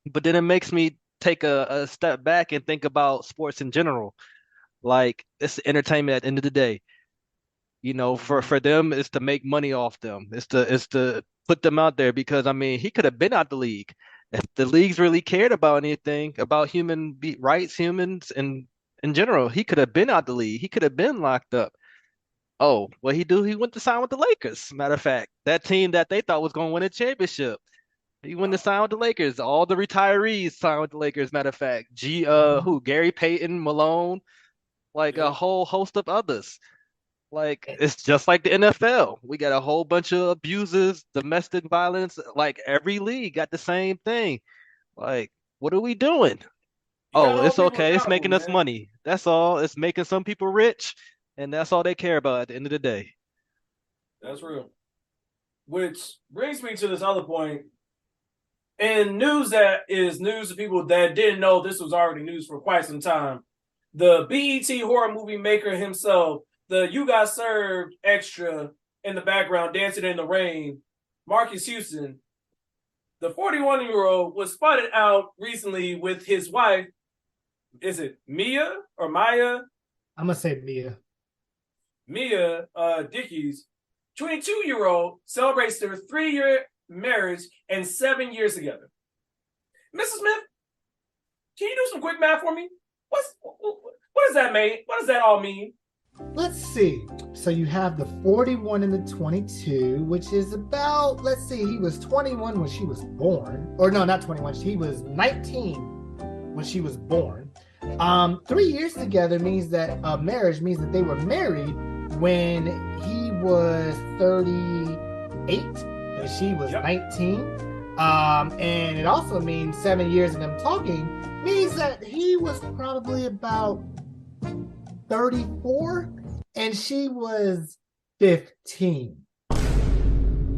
But then it makes me take a step back and think about sports in general. Like, it's entertainment at the end of the day. For them, it's to make money off them. It's to put them out there because, he could have been out the league. If the leagues really cared about anything, about human rights, humans, and in general, he could have been out the league. He could have been locked up. Oh, what he do? He went to sign with the Lakers. Matter of fact, that team that they thought was going to win a championship. He went to sign with the Lakers. All the retirees signed with the Lakers. Matter of fact, Gary Payton, Malone, like Yeah. a whole host of others. Like it's just like the NFL. We got a whole bunch of abusers, domestic violence. Like every league got the same thing. Like, what are we doing? You Oh, gotta hold it's people okay. It's accountable, making us man. money. That's all. It's making some people rich, and that's all they care about at the end of the day. That's real. Which brings me to this other point. And news that is news to people that didn't know this was already news for quite some time. The BET horror movie maker himself, the You Got Served extra in the background dancing in the rain, Marcus Houston, the 41-year-old was spotted out recently with his wife. Is it Mia or Maya? I'm gonna say Mia. Mia Dickies, 22-year-old, celebrates their 3-year marriage and 7 years together. Mrs. Smith, can you do some quick math for me? What does that mean? What does that all mean? Let's see. So you have the 41 and the 22, which is about, let's see, he was 21 when she was born. Or no, not 21. He was 19 when she was born. 3 years together means that marriage means that they were married when he was 38 and she was 19. And it also means 7 years of them talking means that he was probably about 34 and she was 15.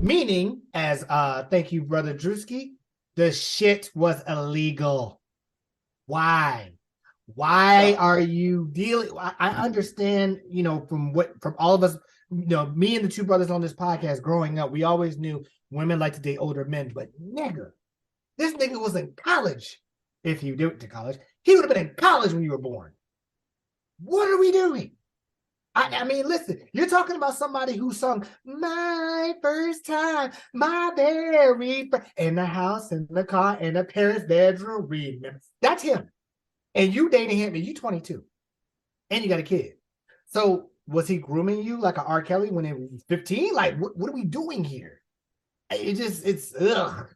Meaning, as thank you, Brother Drewski, the shit was illegal. Why? Why are you dealing? I understand, from all of us, me and the two brothers on this podcast growing up, we always knew women like to date older men, but this nigga was in college. If you went to college, he would have been in college when you were born. What are we doing? I mean, listen, you're talking about somebody who sung My First Time, My Very First, in the house, in the car, in the parents' bedroom, remember. That's him. And you dating him, and you 22. And you got a kid. So was he grooming you like a R. Kelly when he was 15? Like, what are we doing here? It's ugh.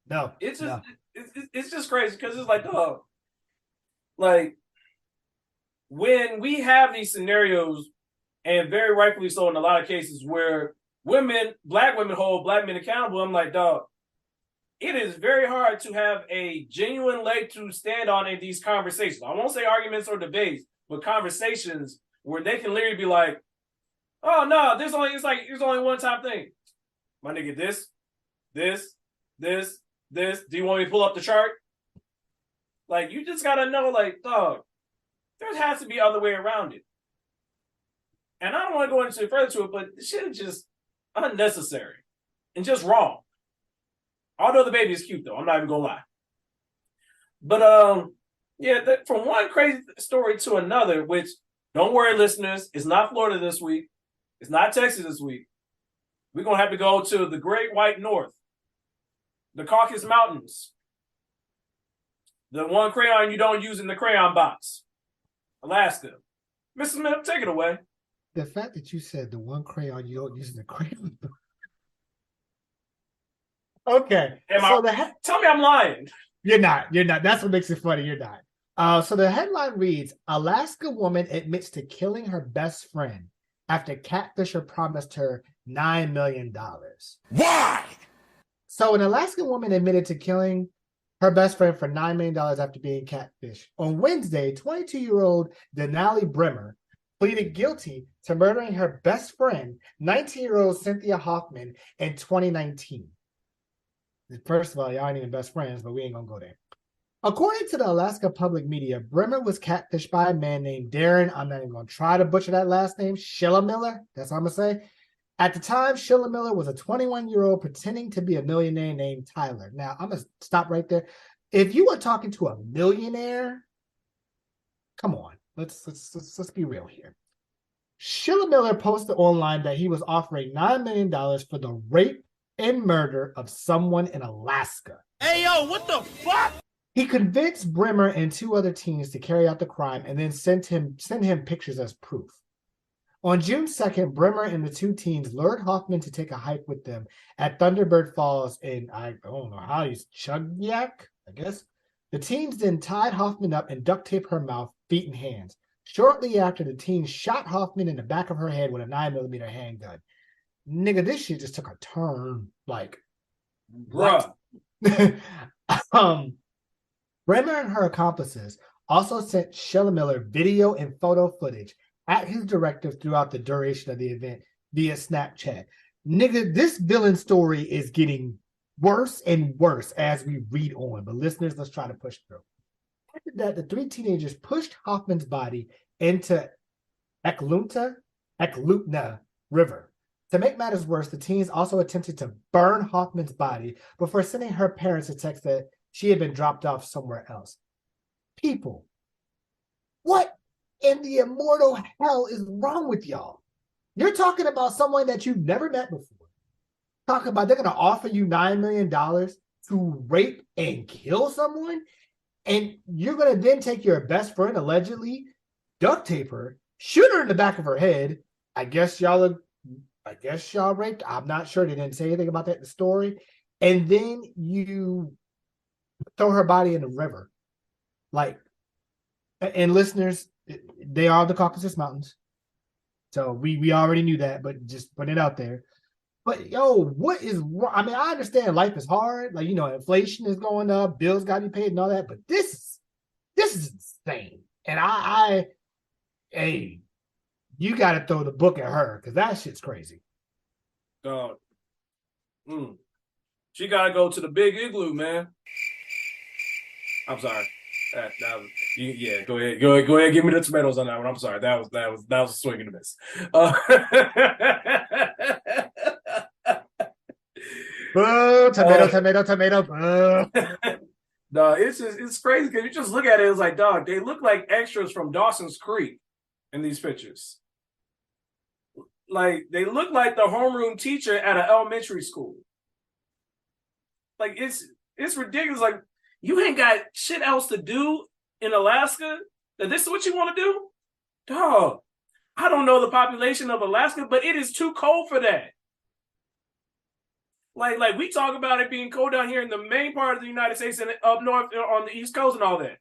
No. It's just no. it's just crazy because it's like, oh, like when we have these scenarios, and very rightfully so in a lot of cases where black women hold black men accountable, I'm like, dog, it is very hard to have a genuine leg to stand on in these conversations. I won't say arguments or debates, but conversations where they can literally be like, oh no, there's only one time thing. My nigga, this. Do you want me to pull up the chart? Like, you just gotta know, like, dog, there has to be other way around it. And I don't want to go into further to it, but this shit is just unnecessary and just wrong. Although the baby is cute, though, I'm not even gonna lie. But from one crazy story to another, which don't worry, listeners, it's not Florida this week, it's not Texas this week. We're gonna have to go to the Great White North, the Caucasus Mountains, the one crayon you don't use in the crayon box, Alaska. Mrs. Smith, take it away. The fact that you said the one crayon you don't use in the crayon. Okay. Tell me I'm lying. You're not. That's what makes it funny. You're not. So the headline reads, Alaska woman admits to killing her best friend after catfisher promised her $9 million. Why? So an Alaskan woman admitted to killing her best friend for $9 million after being catfished. On Wednesday, 22-year-old Denali Bremer pleaded guilty to murdering her best friend, 19-year-old Cynthia Hoffman, in 2019. First of all, y'all ain't even best friends, but we ain't gonna go there. According to the Alaska Public Media, Bremer was catfished by a man named Darren, I'm not even gonna try to butcher that last name, Schillermiller, that's what I'm gonna say. At the time, Schillermiller was a 21-year-old pretending to be a millionaire named Tyler. Now, I'm gonna stop right there. If you are talking to a millionaire, come on, let's be real here. Schillermiller posted online that he was offering $9 million for the rape and murder of someone in Alaska. Hey, yo, what the fuck? He convinced Bremer and two other teens to carry out the crime and then send him pictures as proof. On June 2nd, Bremer and the two teens lured Hoffman to take a hike with them at Thunderbird Falls in, I don't know how you Chugyak, I guess. The teens then tied Hoffman up and duct taped her mouth, feet, and hands. shortly after the teen shot Hoffman in the back of her head with a 9mm handgun. Nigga, this shit just took a turn. Like, Bruh. Bremer and her accomplices also sent Shella Miller video and photo footage at his directive throughout the duration of the event via Snapchat. Nigga, this villain story is getting worse and worse as we read on. But listeners, let's try to push through. After that, the three teenagers pushed Hoffman's body into Eklutna River. To make matters worse, the teens also attempted to burn Hoffman's body before sending her parents a text that she had been dropped off somewhere else. People, what in the immortal hell is wrong with y'all? You're talking about someone that you've never met before. Talking about they're going to offer you $9 million to rape and kill someone, and you're going to then take your best friend, allegedly, duct tape her, shoot her in the back of her head. I guess y'all raped. I'm not sure. They didn't say anything about that in the story. And then you throw her body in the river. Like, and listeners, they are the Caucasus Mountains. So we already knew that, but just put it out there. But yo, what is wrong? I mean, I understand life is hard. Like, inflation is going up, bills got to be paid and all that. But this is insane. And hey, you got to throw the book at her because that shit's crazy. Dog. She got to go to the big igloo, man. I'm sorry. That was, yeah, go ahead. Give me the tomatoes on that one. I'm sorry. That was a swing and a miss. Tomato. No, it's crazy because you just look at it. It's like, dog, they look like extras from Dawson's Creek in these pictures. Like, they look like the homeroom teacher at an elementary school. Like, it's ridiculous. Like, you ain't got shit else to do in Alaska? That this is what you want to do? Dog, I don't know the population of Alaska, but it is too cold for that. Like we talk about it being cold down here in the main part of the United States and up north on the East Coast and all that.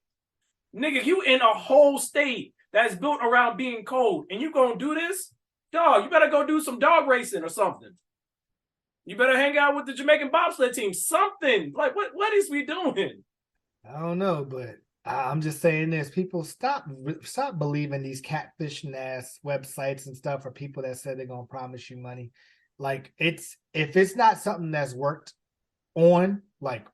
Nigga, you in a whole state that's built around being cold, and you gonna do this? Dog, you better go do some dog racing or something. You better hang out with the Jamaican bobsled team. Something. Like, what is we doing? I don't know, but I'm just saying this. People stop believing these catfishing ass websites and stuff for people that said they're gonna promise you money. Like, if it's not something that's worked on, like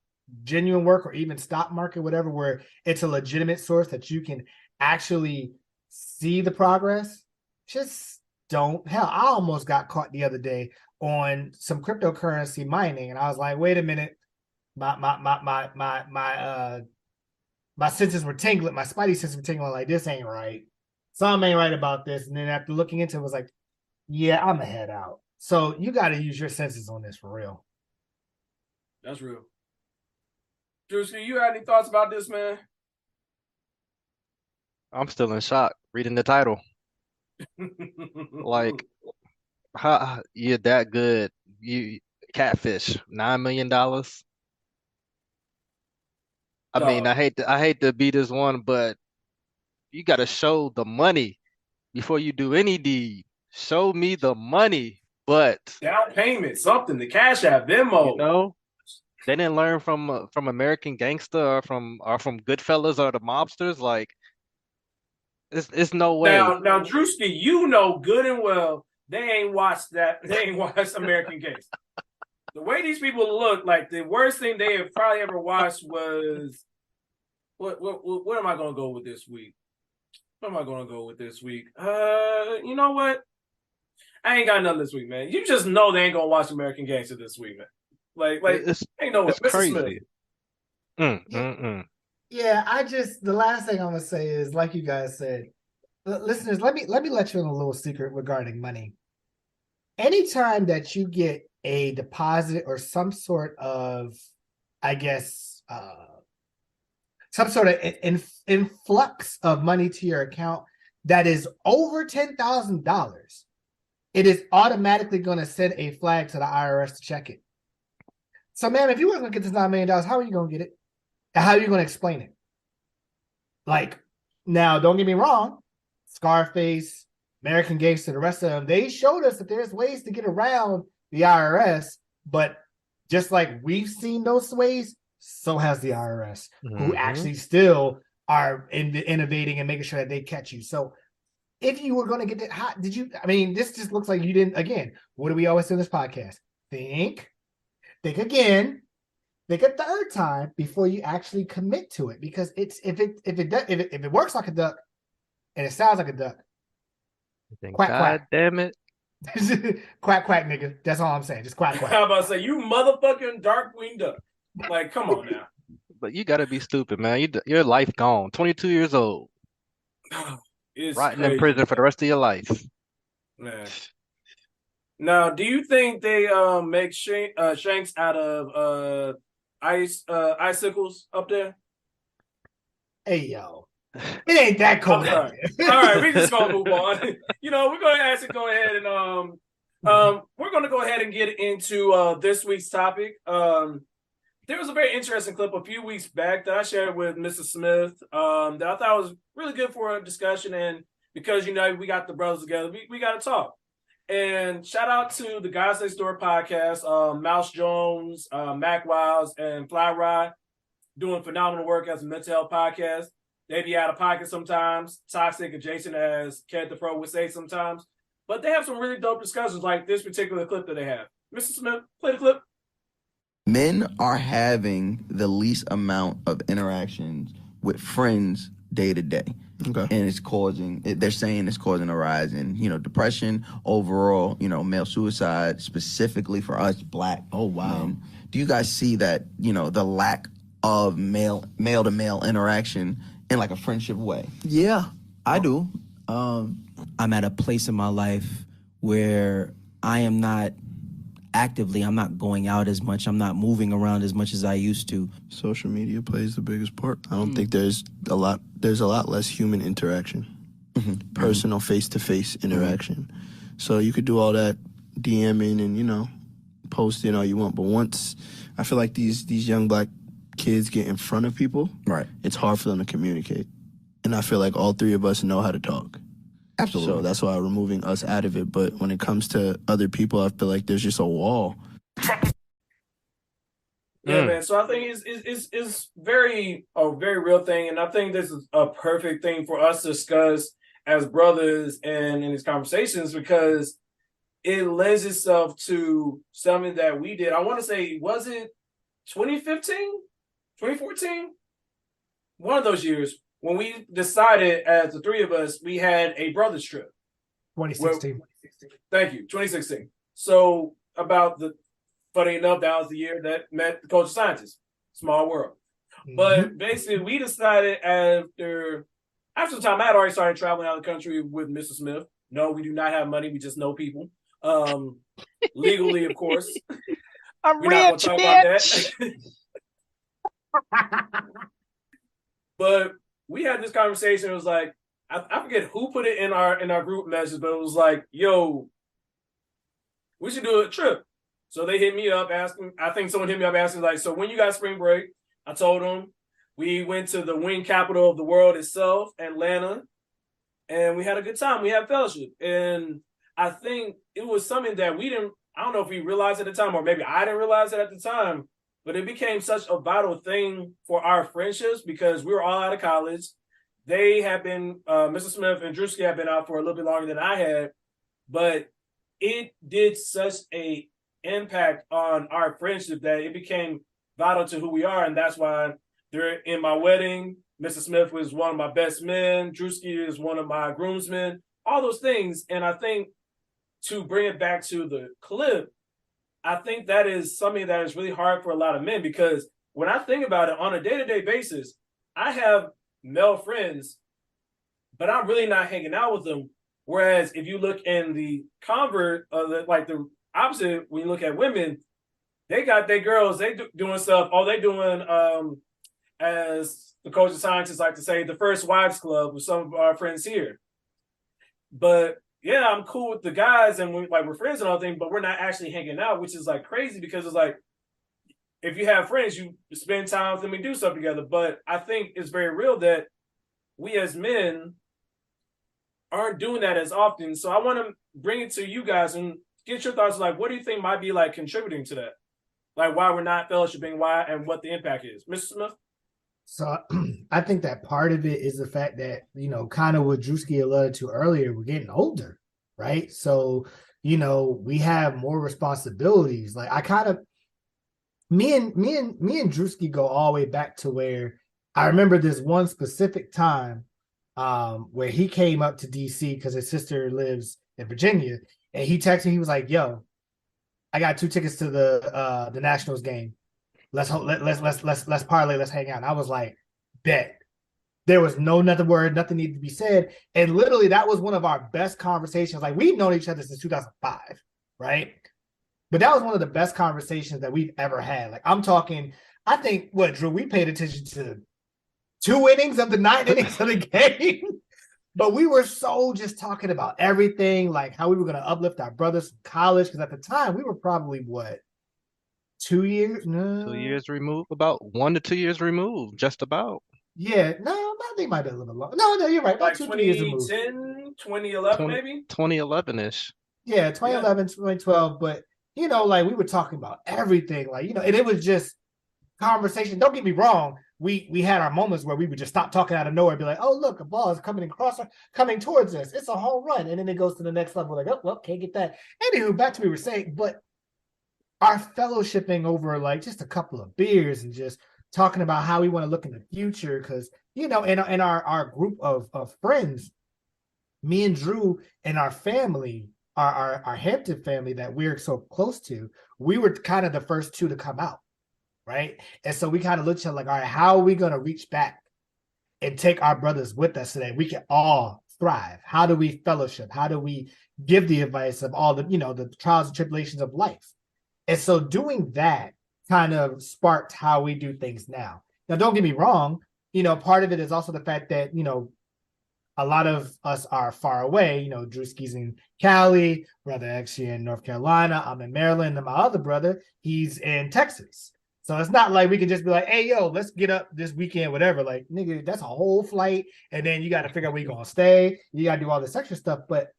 genuine work or even stock market, whatever, where it's a legitimate source that you can actually see the progress, just don't. Hell, I almost got caught the other day on some cryptocurrency mining, and I was like, wait a minute, my senses were tingling, my spidey senses were tingling, like, this ain't right. Something ain't right about this. And then after looking into it, was like, yeah, I'm gonna head out. So you got to use your senses on this for real. That's real. Drewski, you had any thoughts about this, man? I'm still in shock reading the title. Like, how you're that good? You catfish $9 million. I mean, I hate to be this one, but you got to show the money before you do any deed. Show me the money. But down payment, something, the Cash App, Venmo. They didn't learn from American Gangster or from Goodfellas or the mobsters. Like, it's no way. Now, Drewski, you know good and well they ain't watched that. They ain't watched American Gangster. The way these people look, like the worst thing they have probably ever watched was what am I gonna go with this week? What am I gonna go with this week? You know what? I ain't got nothing this week, man. You just know they ain't gonna watch American Gangster this week, man. Like ain't no way. It's crazy. Yeah, the last thing I'm gonna say is, like you guys said, listeners, let me let you in a little secret regarding money. Anytime that you get a deposit or some sort of, I guess, some sort of influx of money to your account that is over $10,000, it is automatically going to send a flag to the IRS to check it. So, man, if you weren't going to get this $9 million, how are you going to get it? And how are you going to explain it? Like, now, don't get me wrong. Scarface, American Gangster, the rest of them, they showed us that there's ways to get around the IRS, but just like we've seen those ways, so has the IRS, who actually still are innovating and making sure that they catch you. So if you were going to get that hot, this just looks like you didn't, again, what do we always say in this podcast? Think again, think a third time before you actually commit to it. Because if it works like a duck and it sounds like a duck, quack, God quack. damn it. Quack, quack, nigga. That's all I'm saying. Just quack, quack. How about to say, you motherfucking Darkwing Duck? Like, come on now. But you gotta be stupid, man. Your life gone. 22 years old. It's Rotting crazy, in prison for the rest of your life. man. Now, do you think they make shanks out of icicles up there? Hey, yo. It ain't that cold. All right, we just gonna move on. We're gonna actually go ahead and we're gonna go ahead and get into this week's topic. There was a very interesting clip a few weeks back that I shared with Mrs. Smith that I thought was really good for a discussion, and because we got the brothers together, we got to talk. And shout out to the Guys Next Door podcast, Mouse Jones, Mac Wiles, and Fly Rye, doing phenomenal work as a mental health podcast. They be out of pocket sometimes, toxic adjacent, as Cat the Pro would say sometimes. But they have some really dope discussions like this particular clip that they have. Mr. Smith, play the clip. Men are having the least amount of interactions with friends day to day. Okay. And they're saying it's causing a rise in, depression, overall, male suicide, specifically for us black men. Do you guys see that, the lack of male to male interaction in like a friendship way? Yeah, I do. I'm at a place in my life where I'm not going out as much. I'm not moving around as much as I used to. Social media plays the biggest part. I don't think there's a lot less human interaction, personal face-to-face interaction. So you could do all that DMing and, posting all you want. But once I feel like these young black kids get in front of people, right, it's hard for them to communicate. And I feel like all three of us know how to talk. Absolutely. So that's why removing us out of it. But when it comes to other people, I feel like there's just a wall. Yeah, man. So I think it's a very real thing, and I think this is a perfect thing for us to discuss as brothers and in these conversations, because it lends itself to something that we did. I want to say, was it 2015, 2014? One of those years when we decided, as the three of us, we had a brothers trip. 2016. Thank you, 2016. So funny enough, that was the year that met the coach of scientists. Small world. Mm-hmm. But basically, we decided after the time I had already started traveling out of the country with Mr. Smith. No, we do not have money. We just know people. Legally, of course. I'm We're not going to talk about that. But we had this conversation. It was like, I forget who put it in our group message, but it was like, yo, we should do a trip. So they hit me up asking, I think someone hit me up asking, like, so when you got spring break? I told them we went to the wing capital of the world itself, Atlanta, and we had a good time. We had fellowship. And I think it was something that I don't know if we realized at the time, or maybe I didn't realize it at the time, but it became such a vital thing for our friendships because we were all out of college. They had been, Mr. Smith and Drewski had been out for a little bit longer than I had, but it did such a impact on our friendship that it became vital to who we are. And that's why they're in my wedding. Mr. Smith was one of my best men. Drewski is one of my groomsmen, all those things. And I think to bring it back to the clip, I think that is something that is really hard for a lot of men, because when I think about it on a day-to-day basis, I have male friends, but I'm really not hanging out with them. Whereas if you look in the convert of the opposite, when you look at women, they got their girls, doing stuff. Oh, they doing, as the coach of scientists like to say, the first wives club with some of our friends here. But yeah, I'm cool with the guys and we're friends and all things, but we're not actually hanging out, which is like crazy because it's like, if you have friends, you spend time with them and do stuff together. But I think it's very real that we as men, aren't doing that as often. So I want to bring it to you guys and get your thoughts. Like, what do you think might be like contributing to that? Like, why we're not fellowshipping, why, and what the impact is, Mr. Smith. So I think that part of it is the fact that, kind of what Drewski alluded to earlier, we're getting older, right? So, we have more responsibilities. Like I kind of, me and Drewski go all the way back to where I remember this one specific time where he came up to DC because his sister lives in Virginia, and he texted me, he was like, yo, I got 2 tickets to the Nationals game. Let's parlay, let's hang out. And I was like, bet. There was nothing needed to be said. And literally that was one of our best conversations. Like we've known each other since 2005, right? But that was one of the best conversations that we've ever had. Like I'm talking, I think Drew, we paid attention to 2 innings of the 9 innings of the game. But we were so just talking about everything, like how we were going to uplift our brothers from college. Because at the time we were probably 2 years? No. 2 years removed, about 1 to 2 years removed, just about. Yeah, no, I think it might be a little long. No, you're right. About like 2 years removed. 2010, 2011, maybe? 2011-ish. Yeah, 2011, 2012. But, like we were talking about everything. Like, and it was just conversation. Don't get me wrong. We had our moments where we would just stop talking out of nowhere and be like, oh, look, a ball is coming towards us. It's a home run. And then it goes to the next level. Like, oh, well, can't get that. Anywho, back to what we were saying. But our fellowshipping over like just a couple of beers and just talking about how we want to look in the future. Because, in our group of friends, me and Drew and our family, our Hampton family that we're so close to, we were kind of the first 2 to come out. Right. And so we kind of looked at like, all right, how are we going to reach back and take our brothers with us so that we can all thrive? How do we fellowship? How do we give the advice of all the, the trials and tribulations of life? And so doing that kind of sparked how we do things now. Now, don't get me wrong. Part of it is also the fact that, a lot of us are far away. Drewski's in Cali, brother actually in North Carolina. I'm in Maryland. And my other brother, he's in Texas. So it's not like we can just be like, hey, yo, let's get up this weekend, whatever. Like, nigga, that's a whole flight. And then you got to figure out where you're going to stay. You got to do all this extra stuff. But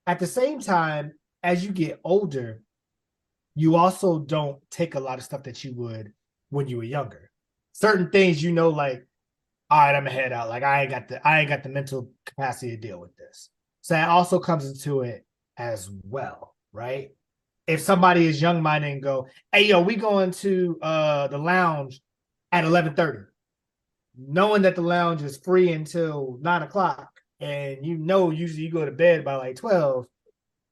at the same time, as you get older, you also don't take a lot of stuff that you would when you were younger. Certain things, like, all right, I'm gonna head out. Like, I ain't got the mental capacity to deal with this. So that also comes into it as well, right? If somebody is young-minded and go, hey, yo, we going to the lounge at 11:30, knowing that the lounge is free until 9 o'clock, and usually you go to bed by like 12,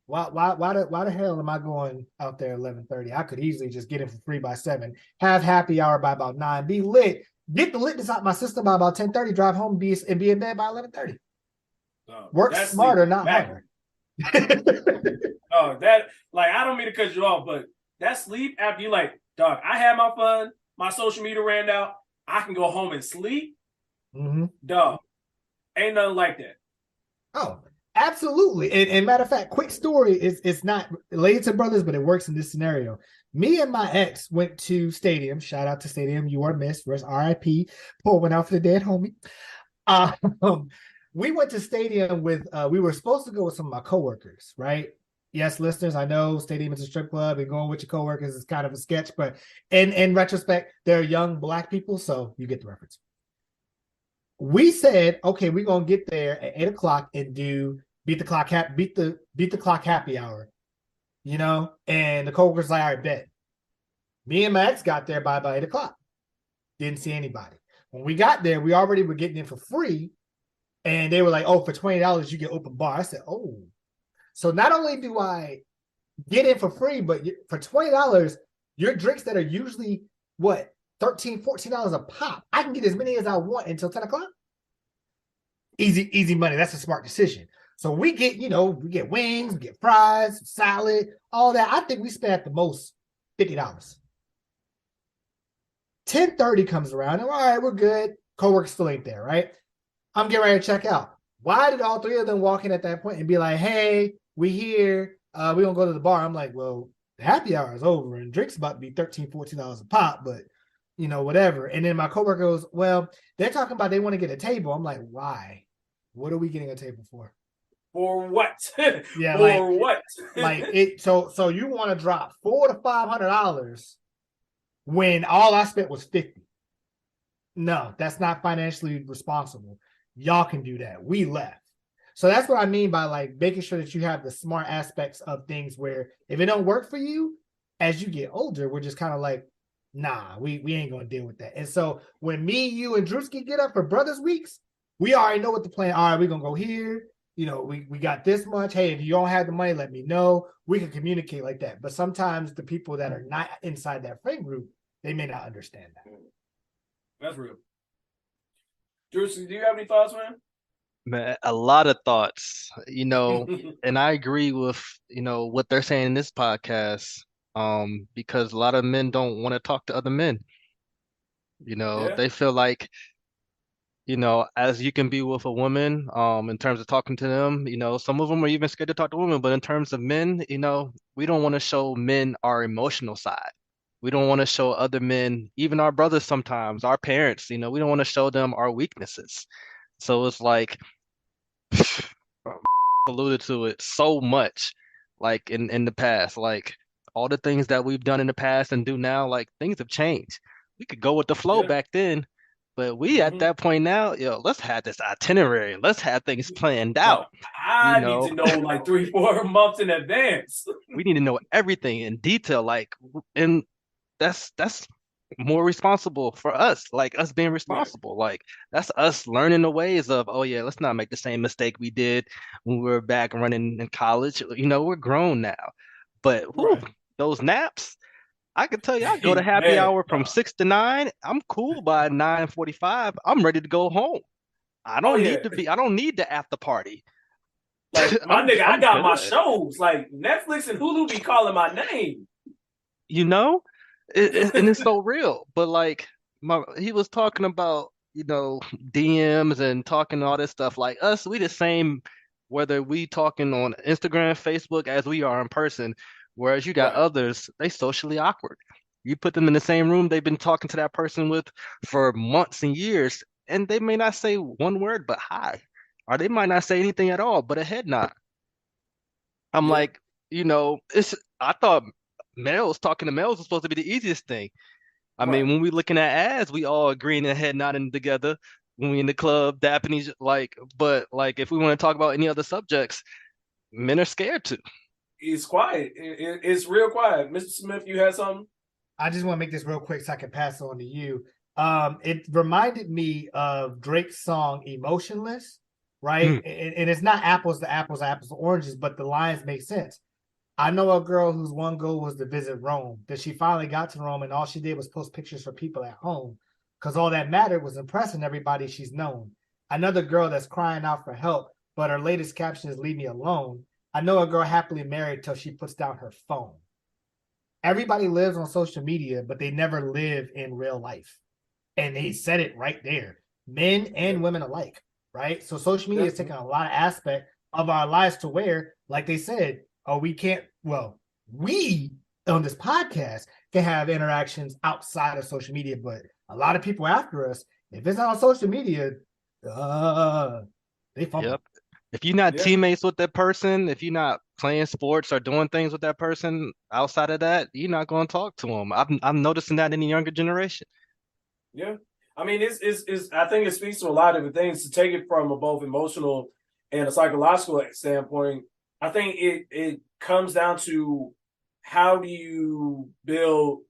why the hell am I going out there at 11:30? I could easily just get in for free by 7, have happy hour by about 9, be lit, get the litness out my system by about 10:30, drive home and be in bed by 11:30. Work smarter, not harder. Oh, that, like, I don't mean to cut you off, but that sleep after you like, dog, I had my fun, my social media ran out, I can go home and sleep. Dog, ain't nothing like that. Oh, absolutely. And matter of fact, quick story it's not related to brothers, but it works in this scenario. Me and my ex went to Stadium. Shout out to Stadium. You are missed. Rest RIP. Pour one out for the dead homie. We went to Stadium with, we were supposed to go with some of my coworkers, right? Yes, listeners, I know Stadium is a strip club and going with your coworkers is kind of a sketch, but in retrospect, they're young Black people, so you get the reference. We said, okay, we're gonna get there at 8 o'clock and do beat the clock happy hour, and the coworkers like, all right, bet. Me and my ex got there by about 8 o'clock. Didn't see anybody. When we got there, we already were getting in for free, and they were like, oh, for $20 you get open bar. I said, oh. So not only do I get in for free, but for $20, your drinks that are usually what, $13, $14 a pop, I can get as many as I want until 10 o'clock. Easy money. That's a smart decision. So we get, we get wings, we get fries, salad, all that. I think we spent at the most $50. 10:30 comes around, and all right, we're good. Coworker still ain't there, right? I'm getting ready to check out. Why did all 3 of them walk in at that point and be like, hey, we here, we gonna go to the bar? I'm like, well, the happy hour is over and drinks about to be $13, $14 a pop, but whatever. And then my coworker goes, well, they're talking about they want to get a table. I'm like, why? What are we getting a table for? For what? Yeah, For what? like it. So you want to drop $400 to $500 when all I spent was $50? No, that's not financially responsible. Y'all can do that. We left. So that's what I mean by like making sure that you have the smart aspects of things where if it don't work for you, as you get older, we're just kind of like, nah, we ain't gonna deal with that. And so when me, you, and Drewski get up for Brothers Weeks, we already know what the plan. All right, we're gonna go here. You know, we got this much. Hey, if you don't have the money, let me know. We can communicate like that. But sometimes the people that are not inside that friend group, they may not understand that. That's real. Drewski, do you have any thoughts, man? Man, a lot of thoughts, you know, and I agree with, you know, what they're saying in this podcast, because a lot of men don't want to talk to other men. You know, Yeah. they feel like, you know, as you can be with a woman, in terms of talking to them, you know, some of them are even scared to talk to women, but in terms of men, you know, we don't want to show men our emotional side. We don't want to show other men, even our brothers sometimes, our parents, you know, we don't want to show them our weaknesses. So it's like, alluded to it so much, like in the past, like all the things that we've done in the past and do now, like things have changed. We could go with the flow Yeah. back then, but we at that point now, yo, let's have this itinerary. Let's have things planned But out. You I need know, to know like 3-4 months in advance. we need to know everything in detail, like, and that's more responsible for us, like us being Right. responsible. Like that's us learning the ways of, oh yeah, let's not make the same mistake we did when we were back running in college. You know, we're grown now. But whew, Right. those naps, I can tell you, I go to happy Man. hour from 6 to 9. I'm cool by 9:45. I'm ready to go home. Oh yeah. I don't need the after party. Like my nigga, I I'm got my good. shows. Like Netflix and Hulu be calling my name. You know, and it's so real. But like he was talking about, you know, DMs and talking all this stuff. Like us, we the same whether we talking on Instagram, Facebook as we are in person. Whereas you got Right. others, they socially awkward. You put them in the same room they've been talking to that person with for months and years, and they may not say one word but hi. Or they might not say anything at all but a head nod. I'm Yeah. like, you know, it's I thought males talking to males was supposed to be the easiest thing. I mean, Right. when we looking at ads, we all agreeing and head nodding together when we in the club, dapping each like, but like if we want to talk about any other subjects, men are scared to. It's quiet. It's real quiet. Mr. Smith, you had something? I just want to make this real quick so I can pass it on to you. It reminded me of Drake's song "Emotionless," right? And it's not apples to apples, apples to oranges, but the lines make sense. I know a girl whose one goal was to visit Rome. That she finally got to Rome, and all she did was post pictures for people at home, because all that mattered was impressing everybody she's known. Another girl that's crying out for help, but her latest caption is "Leave me alone." I know a girl happily married till she puts down her phone. Everybody lives on social media, but they never live in real life. And they said it right there, men and women alike, right? So social media is taking a lot of aspect of our lives to where, like they said, oh, we can't, well, we on this podcast can have interactions outside of social media, but a lot of people after us, if it's not on social media, they fumble. Yep. If you're not teammates with that person, if you're not playing sports or doing things with that person outside of that, you're not going to talk to them. I'm noticing that in the younger generation. Yeah. I mean, it's I think it speaks to a lot of different things. To take it from a both emotional and a psychological standpoint, I think it comes down to how do you build,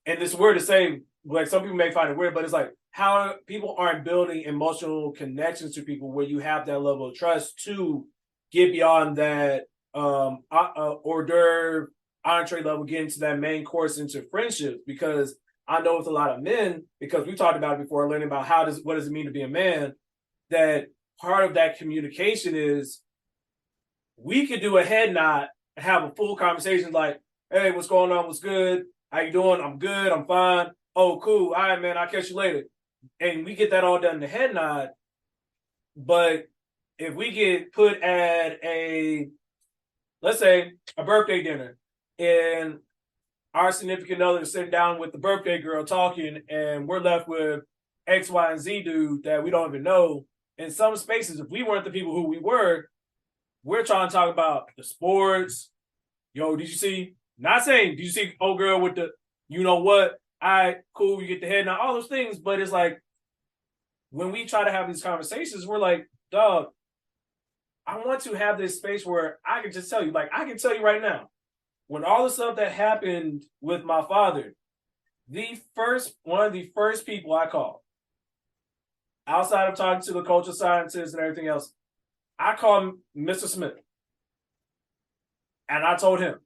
and it's weird to say, like some people may find it weird, but it's like how people aren't building emotional connections to people where you have that level of trust to get beyond that hors d'oeuvre entree level, get into that main course into friendships. Because I know with a lot of men, because we talked about it before, learning about what does it mean to be a man, that part of that communication is we could do a head nod and have a full conversation like, hey, what's going on? What's good? How you doing? I'm good. I'm fine. Oh, cool. All right, man. I'll catch you later. And we get that all done in the head nod. But if we get put at let's say a birthday dinner, and our significant other is sitting down with the birthday girl talking, and we're left with X, Y, and Z dude that we don't even know. In some spaces, if we weren't the people who we were, we're trying to talk about the sports. Yo, did you see? Not saying, did you see old girl with the, you know what? All right, cool, you get the head now, all those things. But it's like, when we try to have these conversations, we're like, dog, I want to have this space where I can just tell you, like, I can tell you right now, when all the stuff that happened with my father, one of the first people I called, outside of talking to the cultural scientists and everything else, I called Mr. Smith. And I told him.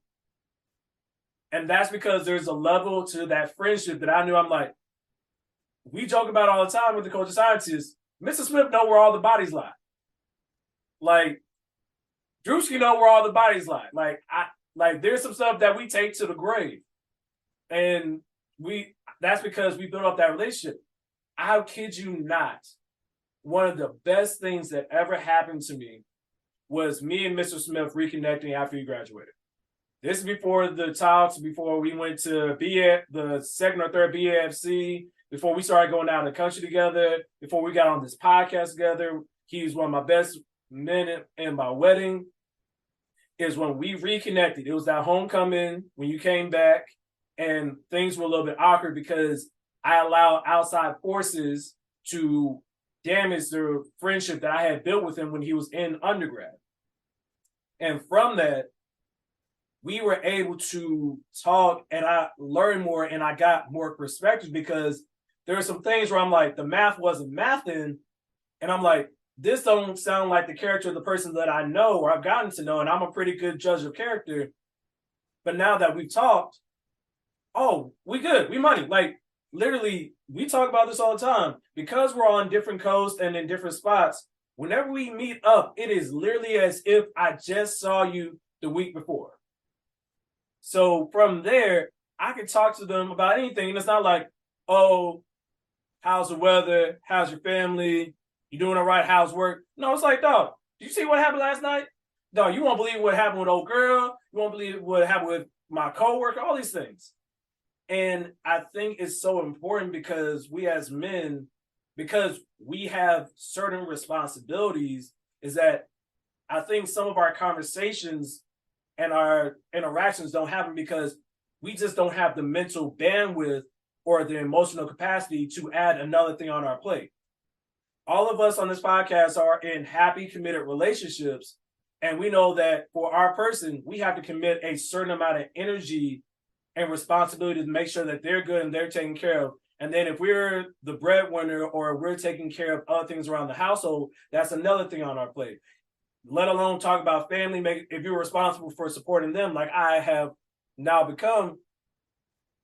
And that's because there's a level to that friendship that I knew. I'm like, we joke about all the time with the cultural scientists. Mr. Smith know where all the bodies lie. Like, Drewski know where all the bodies lie. Like there's some stuff that we take to the grave. And that's because we built up that relationship. I kid you not. One of the best things that ever happened to me was me and Mr. Smith reconnecting after he graduated. This is before the talks, before we went to the second or third BAFC, before we started going out of the country together, before we got on this podcast together. He was one of my best men in my wedding. Is when we reconnected. It was that homecoming when you came back, and things were a little bit awkward because I allowed outside forces to damage the friendship that I had built with him when he was in undergrad. And from that, we were able to talk, and I learned more, and I got more perspective because there were some things where I'm like, the math wasn't mathing, and I'm like, this don't sound like the character of the person that I know or I've gotten to know, and I'm a pretty good judge of character. But now that we've talked, oh, we good, we money. Like, literally, we talk about this all the time. Because we're on different coasts and in different spots, whenever we meet up, it is literally as if I just saw you the week before. So from there, I can talk to them about anything. And it's not like, oh, how's the weather? How's your family? You doing all right? How's work? No, it's like, dog, did you see what happened last night? Dog, you won't believe what happened with old girl. You won't believe what happened with my coworker, all these things. And I think it's so important because we as men, because we have certain responsibilities, is that I think some of our conversations and our interactions don't happen because we just don't have the mental bandwidth or the emotional capacity to add another thing on our plate. All of us on this podcast are in happy, committed relationships. And we know that for our person, we have to commit a certain amount of energy and responsibility to make sure that they're good and they're taken care of. And then if we're the breadwinner or we're taking care of other things around the household, that's another thing on our plate. Let alone talk about family, if you're responsible for supporting them, like I have now become,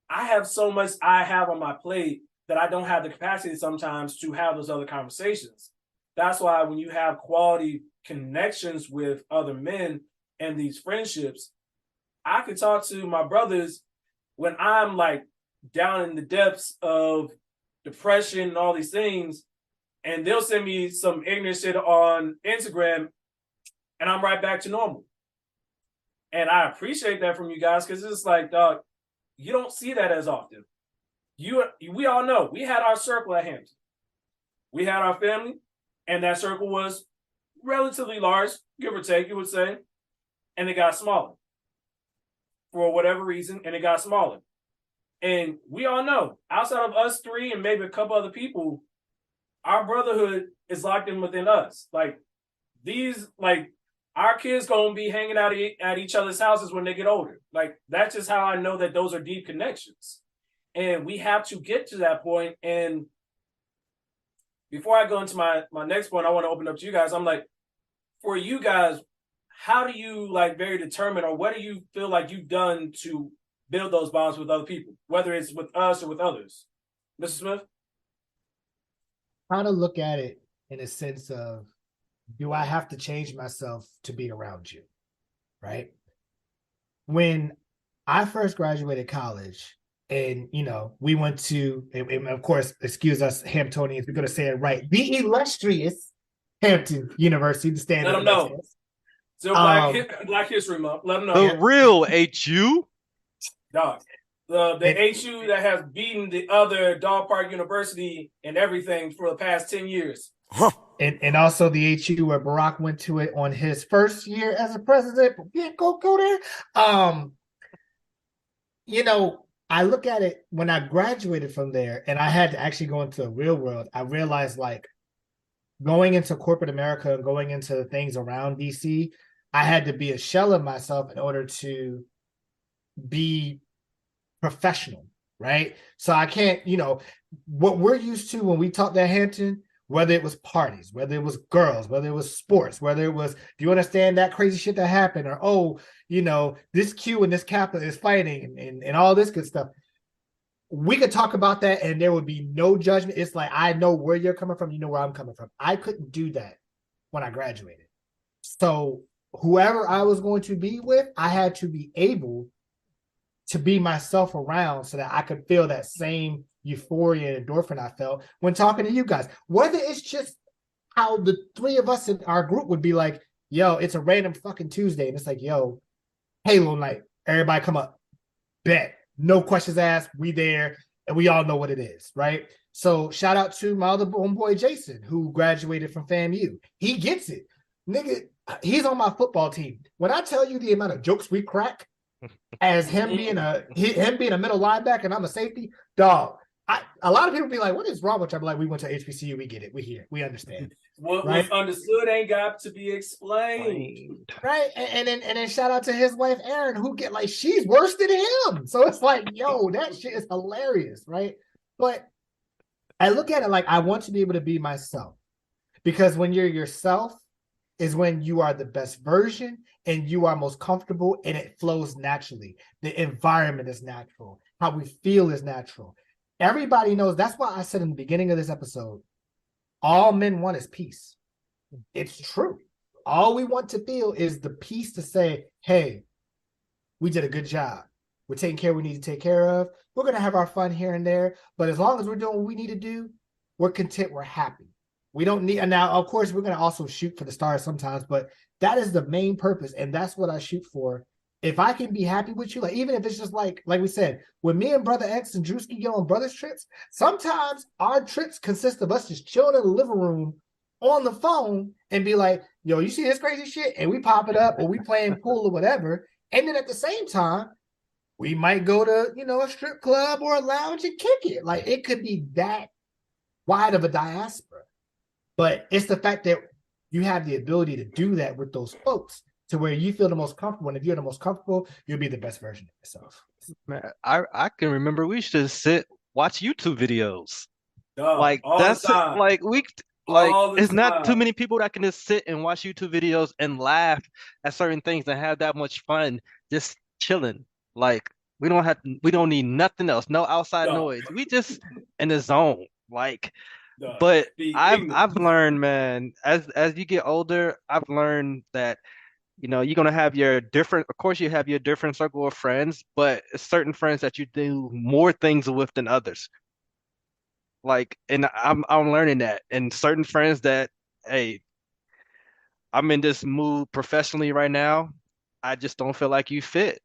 I have so much I have on my plate that I don't have the capacity sometimes to have those other conversations. That's why when you have quality connections with other men and these friendships, I could talk to my brothers when I'm like down in the depths of depression and all these things, and they'll send me some ignorant shit on Instagram, and I'm right back to normal. And I appreciate that from you guys because it's like, dog, you don't see that as often. We all know we had our circle at Hampton. We had our family, and that circle was relatively large, give or take, you would say, and it got smaller for whatever reason, and it got smaller. And we all know, outside of us three and maybe a couple other people, our brotherhood is locked in within us. Like our kids gonna be hanging out at each other's houses when they get older. Like, that's just how I know that those are deep connections. And we have to get to that point. And before I go into my next point, I want to open up to you guys. I'm like, for you guys, how do you very determine, or what do you feel like you've done to build those bonds with other people, whether it's with us or with others? Mr. Smith? Trying to look at it in a sense of, do I have to change myself to be around you? Right? When I first graduated college, and, we went to, and of course, excuse us, Hamptonians, we're going to say it right, the illustrious Hampton University, the standard. Let them know. So Black History Month. Let them know. The real HU? Dog. The HU that has beaten the other Dog Park University and everything for the past 10 years. And also the HU where Barack went to it on his first year as a president. Yeah, go there. I look at it when I graduated from there and I had to actually go into the real world. I realized like going into corporate America and going into the things around DC, I had to be a shell of myself in order to be professional, right? So I can't, what we're used to when we talked at Hampton, whether it was parties, whether it was girls, whether it was sports, whether it was, do you understand that crazy shit that happened? Or, this Q and this Kappa is fighting and all this good stuff. We could talk about that and there would be no judgment. It's like, I know where you're coming from. You know where I'm coming from. I couldn't do that when I graduated. So whoever I was going to be with, I had to be able to be myself around so that I could feel that same euphoria and endorphin I felt when talking to you guys. Whether it's just how the three of us in our group would be like, yo, it's a random fucking Tuesday. And it's like, yo, Halo night. Everybody come up. Bet. No questions asked. We there. And we all know what it is, right? So shout out to my other homeboy, Jason, who graduated from FAMU. He gets it. Nigga, he's on my football team. When I tell you the amount of jokes we crack as him being a middle linebacker and I'm a safety, dog, a lot of people be like, what is wrong with you? I'm like, we went to HBCU. We get it. We here. We understand. What right? was understood ain't got to be explained. Right. And then shout out to his wife, Erin, who get like, she's worse than him. So it's like, yo, that shit is hilarious. Right. But I look at it like I want to be able to be myself, because when you're yourself is when you are the best version and you are most comfortable and it flows naturally. The environment is natural. How we feel is natural. Everybody knows. That's why I said in the beginning of this episode, all men want is peace. It's true. All we want to feel is the peace to say, hey, we did a good job. We're taking care of what we need to take care of. We're going to have our fun here and there. But as long as we're doing what we need to do, we're content. We're happy. We don't need, and now, of course, we're going to also shoot for the stars sometimes, but that is the main purpose. And that's what I shoot for. If I can be happy with you, like even if it's just like we said, when me and Brother X and Drewski get on brothers trips, sometimes our trips consist of us just chilling in the living room on the phone and be like, yo, you see this crazy shit? And we pop it up or we playing pool or whatever. And then at the same time, we might go to, a strip club or a lounge and kick it. Like it could be that wide of a diaspora. But it's the fact that you have the ability to do that with those folks to where you feel the most comfortable. And if you're the most comfortable, you'll be the best version of yourself. Man, I can remember we used to watch YouTube videos. Like that's it. Like it's not too many people that can just sit and watch YouTube videos and laugh at certain things and have that much fun just chilling. Like we don't need nothing else, no outside noise. We just in the zone. But I've learned, man, as you get older, I've learned that you're gonna have your different, of course you have your different circle of friends, but certain friends that you do more things with than others. And I'm learning that. And certain friends that, hey, I'm in this mood professionally right now, I just don't feel like you fit.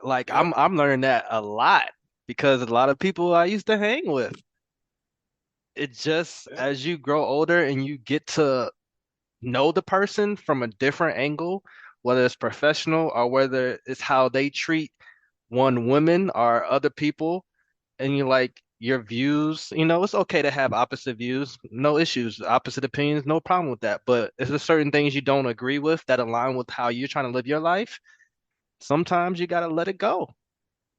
I'm learning that a lot because a lot of people I used to hang with. It just, as you grow older and you get to know the person from a different angle, whether it's professional or whether it's how they treat women or other people, and you like your views, it's okay to have opposite views, no issues, opposite opinions, no problem with that. But if there's certain things you don't agree with that align with how you're trying to live your life, sometimes you got to let it go.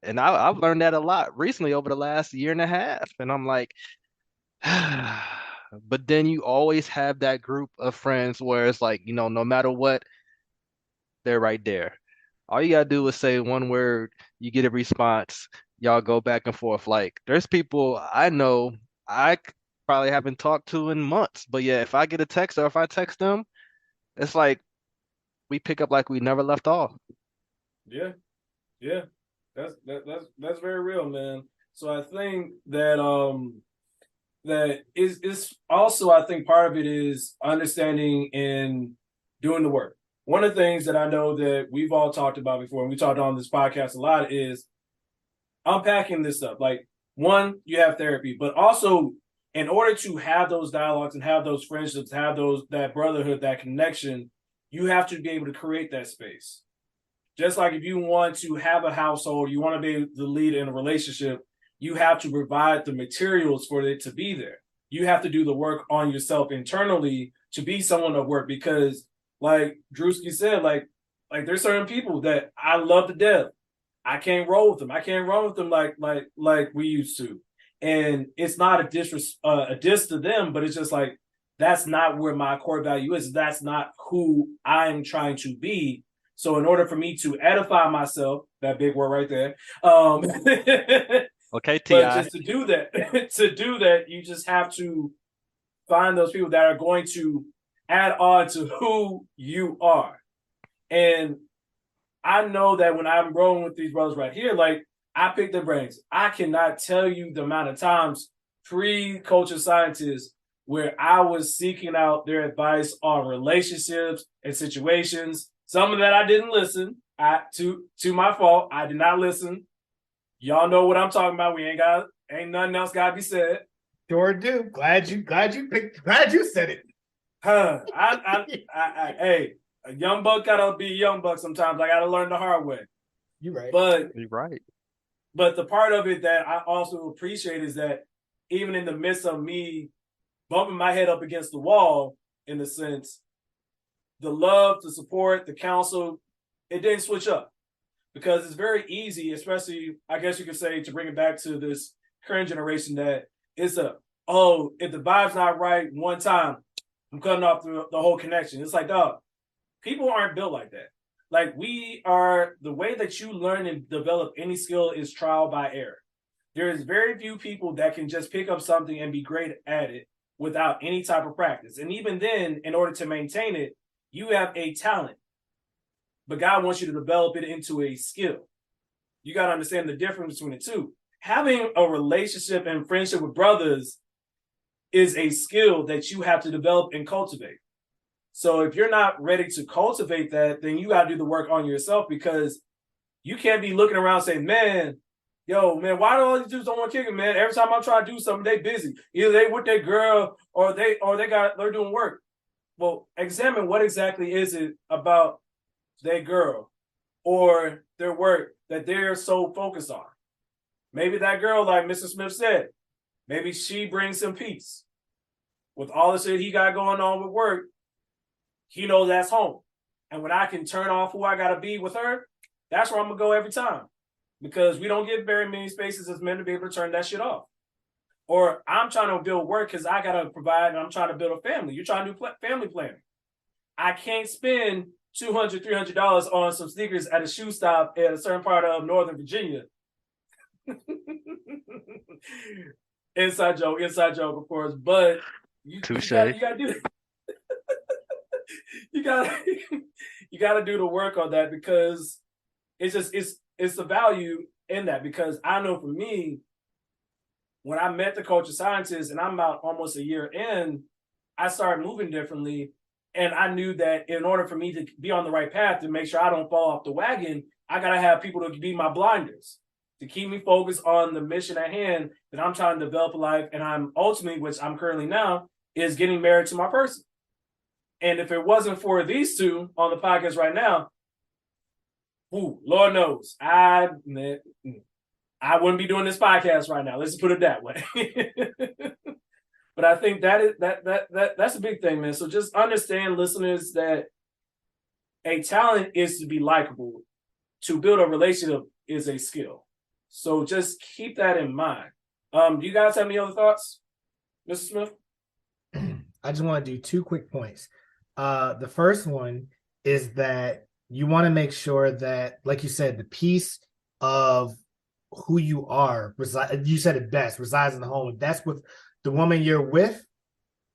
And I've learned that a lot recently over the last year and a half. And I'm like, but then you always have that group of friends where it's like, no matter what, they're right there. All you gotta do is say one word, you get a response, y'all go back and forth. Like there's people I know I probably haven't talked to in months, but yeah, if I get a text or if I text them, it's like we pick up like we never left off. Yeah. That's very real, man. So I think that that is also, I think part of it is understanding and doing the work. One of the things that I know that we've all talked about before, and we talked on this podcast a lot, is unpacking this stuff. Like, one, you have therapy, but also in order to have those dialogues and have those friendships, have that brotherhood, that connection, you have to be able to create that space. Just like if you want to have a household, you want to be the lead in a relationship, you have to provide the materials for it to be there. You have to do the work on yourself internally to be someone of work, because like Drewski said, like there's certain people that I love to death. I can't roll with them. I can't run with them like we used to. And it's not a diss to them, but it's just like, that's not where my core value is. That's not who I'm trying to be. So in order for me to edify myself, that big word right there, okay, T.I. but just to do that, you just have to find those people that are going to add on to who you are. And I know that when I'm growing with these brothers right here, like, I pick their brains. I cannot tell you the amount of times pre-culture scientists where I was seeking out their advice on relationships and situations. Some of that I didn't listen. To my fault, I did not listen. Y'all know what I'm talking about. Ain't nothing else got to be said. Sure do. Glad you said it. Hey, a young buck gotta be a young buck sometimes. I gotta learn the hard way. You're right. You're right. But the part of it that I also appreciate is that even in the midst of me bumping my head up against the wall, in a sense, the love, the support, the counsel, it didn't switch up. Because it's very easy, especially, I guess you could say, to bring it back to this current generation, that it's if the vibe's not right one time, I'm cutting off the whole connection. It's like, dog, people aren't built like that. Like, the way that you learn and develop any skill is trial by error. There is very few people that can just pick up something and be great at it without any type of practice. And even then, in order to maintain it, you have a talent, but God wants you to develop it into a skill. You got to understand the difference between the two. Having a relationship and friendship with brothers is a skill that you have to develop and cultivate. So if you're not ready to cultivate that, then you got to do the work on yourself, because you can't be looking around saying, man, why do all these dudes don't want to kick it, man? Every time I'm trying to do something, they busy. Either they with their girl or they're doing work. Well, examine what exactly is it about their girl or their work that they're so focused on. Maybe that girl, like Mr. Smith said, maybe she brings him peace. With all the shit he got going on with work, he knows that's home. And when I can turn off who I got to be with her, that's where I'm going to go every time. Because we don't get very many spaces as men to be able to turn that shit off. Or I'm trying to build work because I got to provide, and I'm trying to build a family. You're trying to do family planning. I can't spend $200, $300 on some sneakers at a shoe stop at a certain part of Northern Virginia. Inside joke, of course. But you got to do it. You gotta do the work on that, because it's the value in that. Because I know for me, when I met the culture scientist and I'm about almost a year in, I started moving differently. And I knew that in order for me to be on the right path, to make sure I don't fall off the wagon, I gotta have people to be my blinders, to keep me focused on the mission at hand that I'm trying to develop a life. And I'm ultimately, which I'm currently now, is getting married to my person. And if it wasn't for these two on the podcast right now, Lord knows, I wouldn't be doing this podcast right now. Let's just put it that way. But I think that's a big thing, man. So just understand, listeners, that a talent is to be likable. To build a relationship is a skill. So just keep that in mind. Do you guys have any other thoughts, Mr. Smith? I just want to do 2 quick points. The first one is that you want to make sure that, like you said, the piece of who you are, you said it best, resides in the home. If that's with the woman you're with,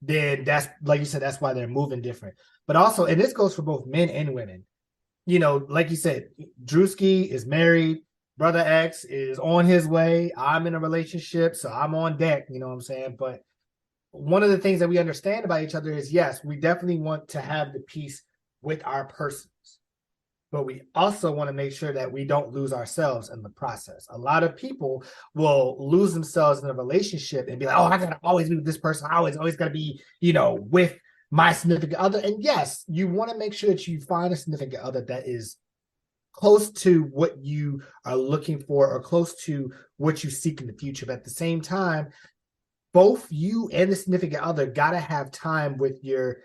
then that's, like you said, that's why they're moving different. But also, and this goes for both men and women, like you said, Drewski is married, Brother X is on his way, I'm in a relationship, so I'm on deck, you know what I'm saying? But one of the things that we understand about each other is, yes, we definitely want to have the peace with our persons. but we also want to make sure that we don't lose ourselves in the process. A lot of people will lose themselves in a relationship and be like, oh, I gotta always be with this person. I always gotta be, with my significant other. And yes, you want to make sure that you find a significant other that is close to what you are looking for or close to what you seek in the future. But at the same time, both you and the significant other gotta have time with your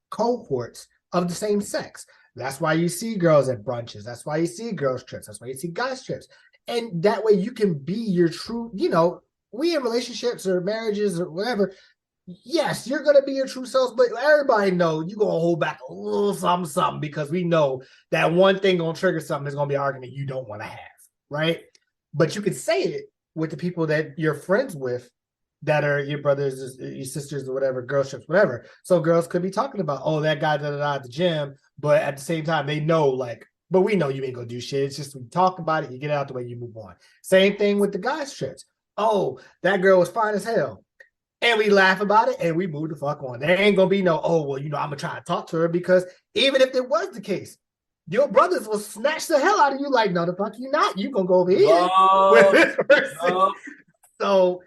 cohorts of the same sex. That's why you see girls at brunches. That's why you see girls trips. That's why you see guys trips. And that way you can be your true, we in relationships or marriages or whatever, yes, you're going to be your true selves, but everybody know you're going to hold back a little something because we know that one thing going to trigger something is going to be an argument you don't want to have, right? But you can say it with the people that you're friends with that are your brothers, your sisters, or whatever, girls trips, whatever. So girls could be talking about, oh, that guy at the gym, but at the same time, they know, but we know you ain't gonna do shit. It's just we talk about it, you get it out the way, you move on. Same thing with the guys trips. Oh, that girl was fine as hell. And we laugh about it and we move the fuck on. There ain't gonna be no, I'm gonna try to talk to her, because even if it was the case, your brothers will snatch the hell out of you like, no, the fuck you not. You gonna go over here with this person. So,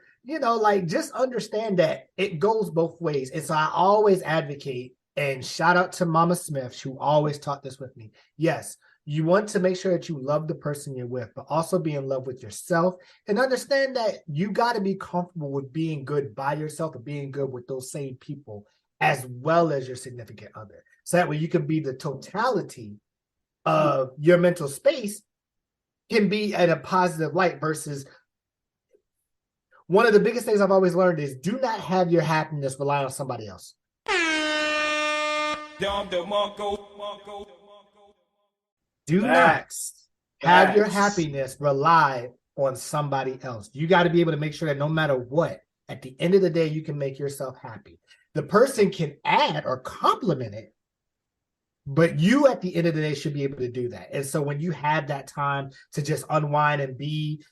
just understand that it goes both ways. And so I always advocate, and shout out to Mama Smith, who always taught this with me. Yes, you want to make sure that you love the person you're with, but also be in love with yourself, and understand that you got to be comfortable with being good by yourself and being good with those same people as well as your significant other. So that way you can be the totality of your mental space can be at a positive light versus one of the biggest things I've always learned is do not have your happiness rely on somebody else. Do not have your happiness rely on somebody else. You got to be able to make sure that no matter what, at the end of the day, you can make yourself happy. The person can add or complement it, but you at the end of the day should be able to do that. And so when you have that time to just unwind and be,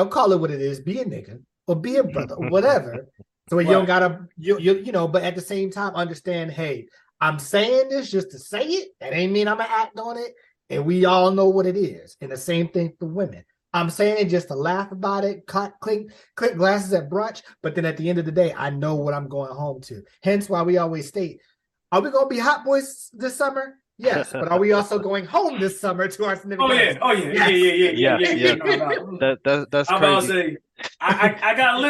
call it what it is, be a nigga or be a brother or whatever. So you don't gotta, but at the same time, understand, hey, I'm saying this just to say it. That ain't mean I'm gonna act on it. And we all know what it is. And the same thing for women. I'm saying it just to laugh about it, clink glasses at brunch. But then at the end of the day, I know what I'm going home to. Hence why we always state, are we gonna be hot boys this summer? Yes, but are we also going home this summer to our significant other? Yeah. That's I'm crazy. about to say, I got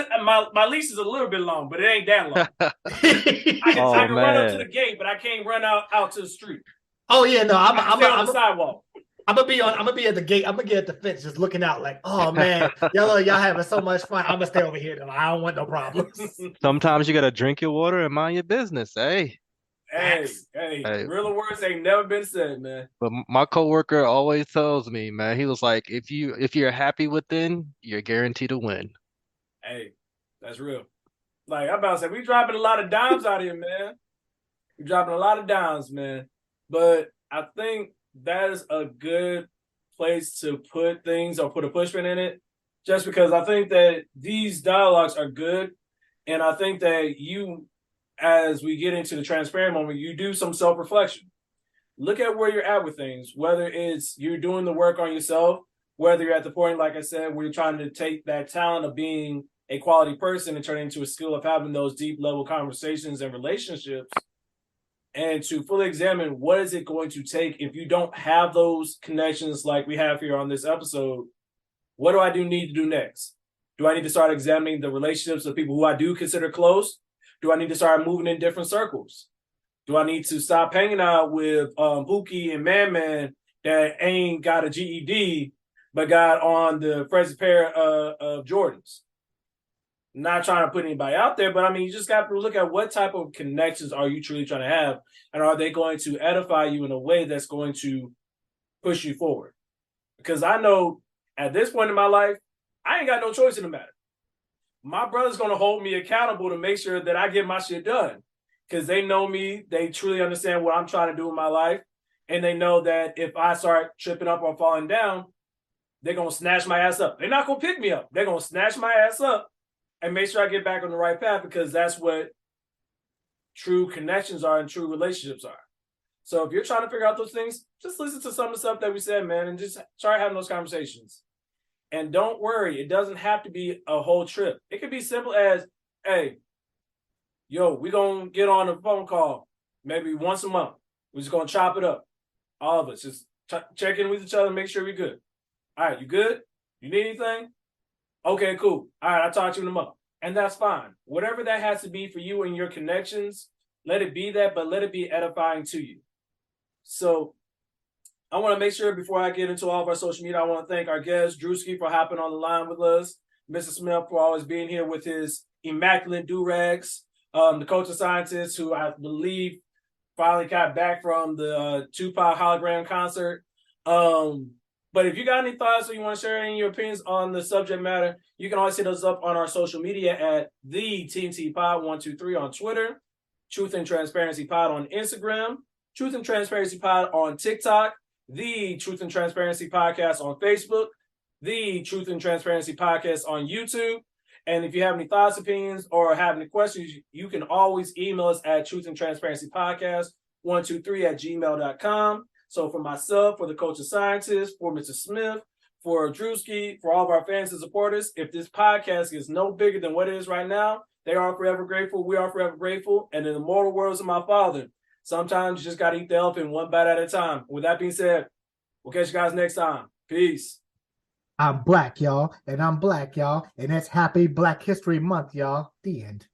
my leash is a little bit long, but it ain't that long. I can run up to the gate, but I can't run out to the street. Oh yeah, no, I'm on the sidewalk. I'm gonna be at the gate. I'm gonna get at the fence, just looking out like, oh man, y'all having so much fun. I'm gonna stay over here though. I don't want no problems. Sometimes you gotta drink your water and mind your business. Hey, realer words ain't never been said, man. But my coworker always tells me, man, he was like, if you're happy within, you're guaranteed to win. Hey, that's real. Like I'm about to say, we dropping a lot of dimes out here, man. We dropping a lot of dimes, man. But I think that is a good place to put things or put a pushpin in it, just because I think that these dialogues are good. And I think that you, as we get into the transparent moment, you do some self-reflection. Look at where you're at with things, whether it's you're doing the work on yourself, whether you're at the point, like I said, where you're trying to take that talent of being a quality person and turn it into a skill of having those deep level conversations and relationships, and to fully examine what is it going to take if you don't have those connections like we have here on this episode. What do I need to do next? Do I need to start examining the relationships of people who I do consider close? Do I need to start moving in different circles? Do I need to stop hanging out with Pookie and Man that ain't got a GED but got on the freshest pair of Jordans? Not trying to put anybody out there, but I mean, you just got to look at what type of connections are you truly trying to have, and are they going to edify you in a way that's going to push you forward? Because I know at this point in my life, I ain't got no choice in the matter. My brother's going to hold me accountable to make sure that I get my shit done, because they know me. They truly understand what I'm trying to do in my life, and they know that if I start tripping up or falling down, they're going to snatch my ass up. They're not going to pick me up. They're going to snatch my ass up and make sure I get back on the right path, because that's what true connections are and true relationships are. So if you're trying to figure out those things, just listen to some of the stuff that we said, man, and just start having those conversations. And don't worry, it doesn't have to be a whole trip. It could be simple as, hey, yo, we're going to get on a phone call maybe once a month. We're just going to chop it up. All of us. Just check in with each other and make sure we're good. All right, you good? You need anything? Okay, cool. All right, I'll talk to you in a month. And that's fine. Whatever that has to be for you and your connections, let it be that, but let it be edifying to you. So I want to make sure before I get into all of our social media, I want to thank our guest, Drewski, for hopping on the line with us. Mr. Smith for always being here with his immaculate do-rags. The coach of scientists who I believe finally got back from the Tupac hologram concert. But if you got any thoughts or you want to share any of your opinions on the subject matter, you can always hit us up on our social media at the TNT Pod 123 on Twitter, Truth and Transparency Pod on Instagram, Truth and Transparency Pod on TikTok, the Truth and Transparency Podcast on Facebook, the Truth and Transparency Podcast on YouTube. And if you have any thoughts, opinions, or have any questions, you can always email us at truthandtransparencypodcast123@gmail.com. So for myself, for the coach of scientists, for Mr. Smith, for Drewski, for all of our fans and supporters, if this podcast is no bigger than what it is right now, they are forever grateful. We are forever grateful. And in the mortal words of my father, sometimes you just got to eat the elephant one bite at a time. With that being said, we'll catch you guys next time. Peace. I'm black, y'all, and I'm black, y'all, and it's Happy Black History Month, y'all. The end.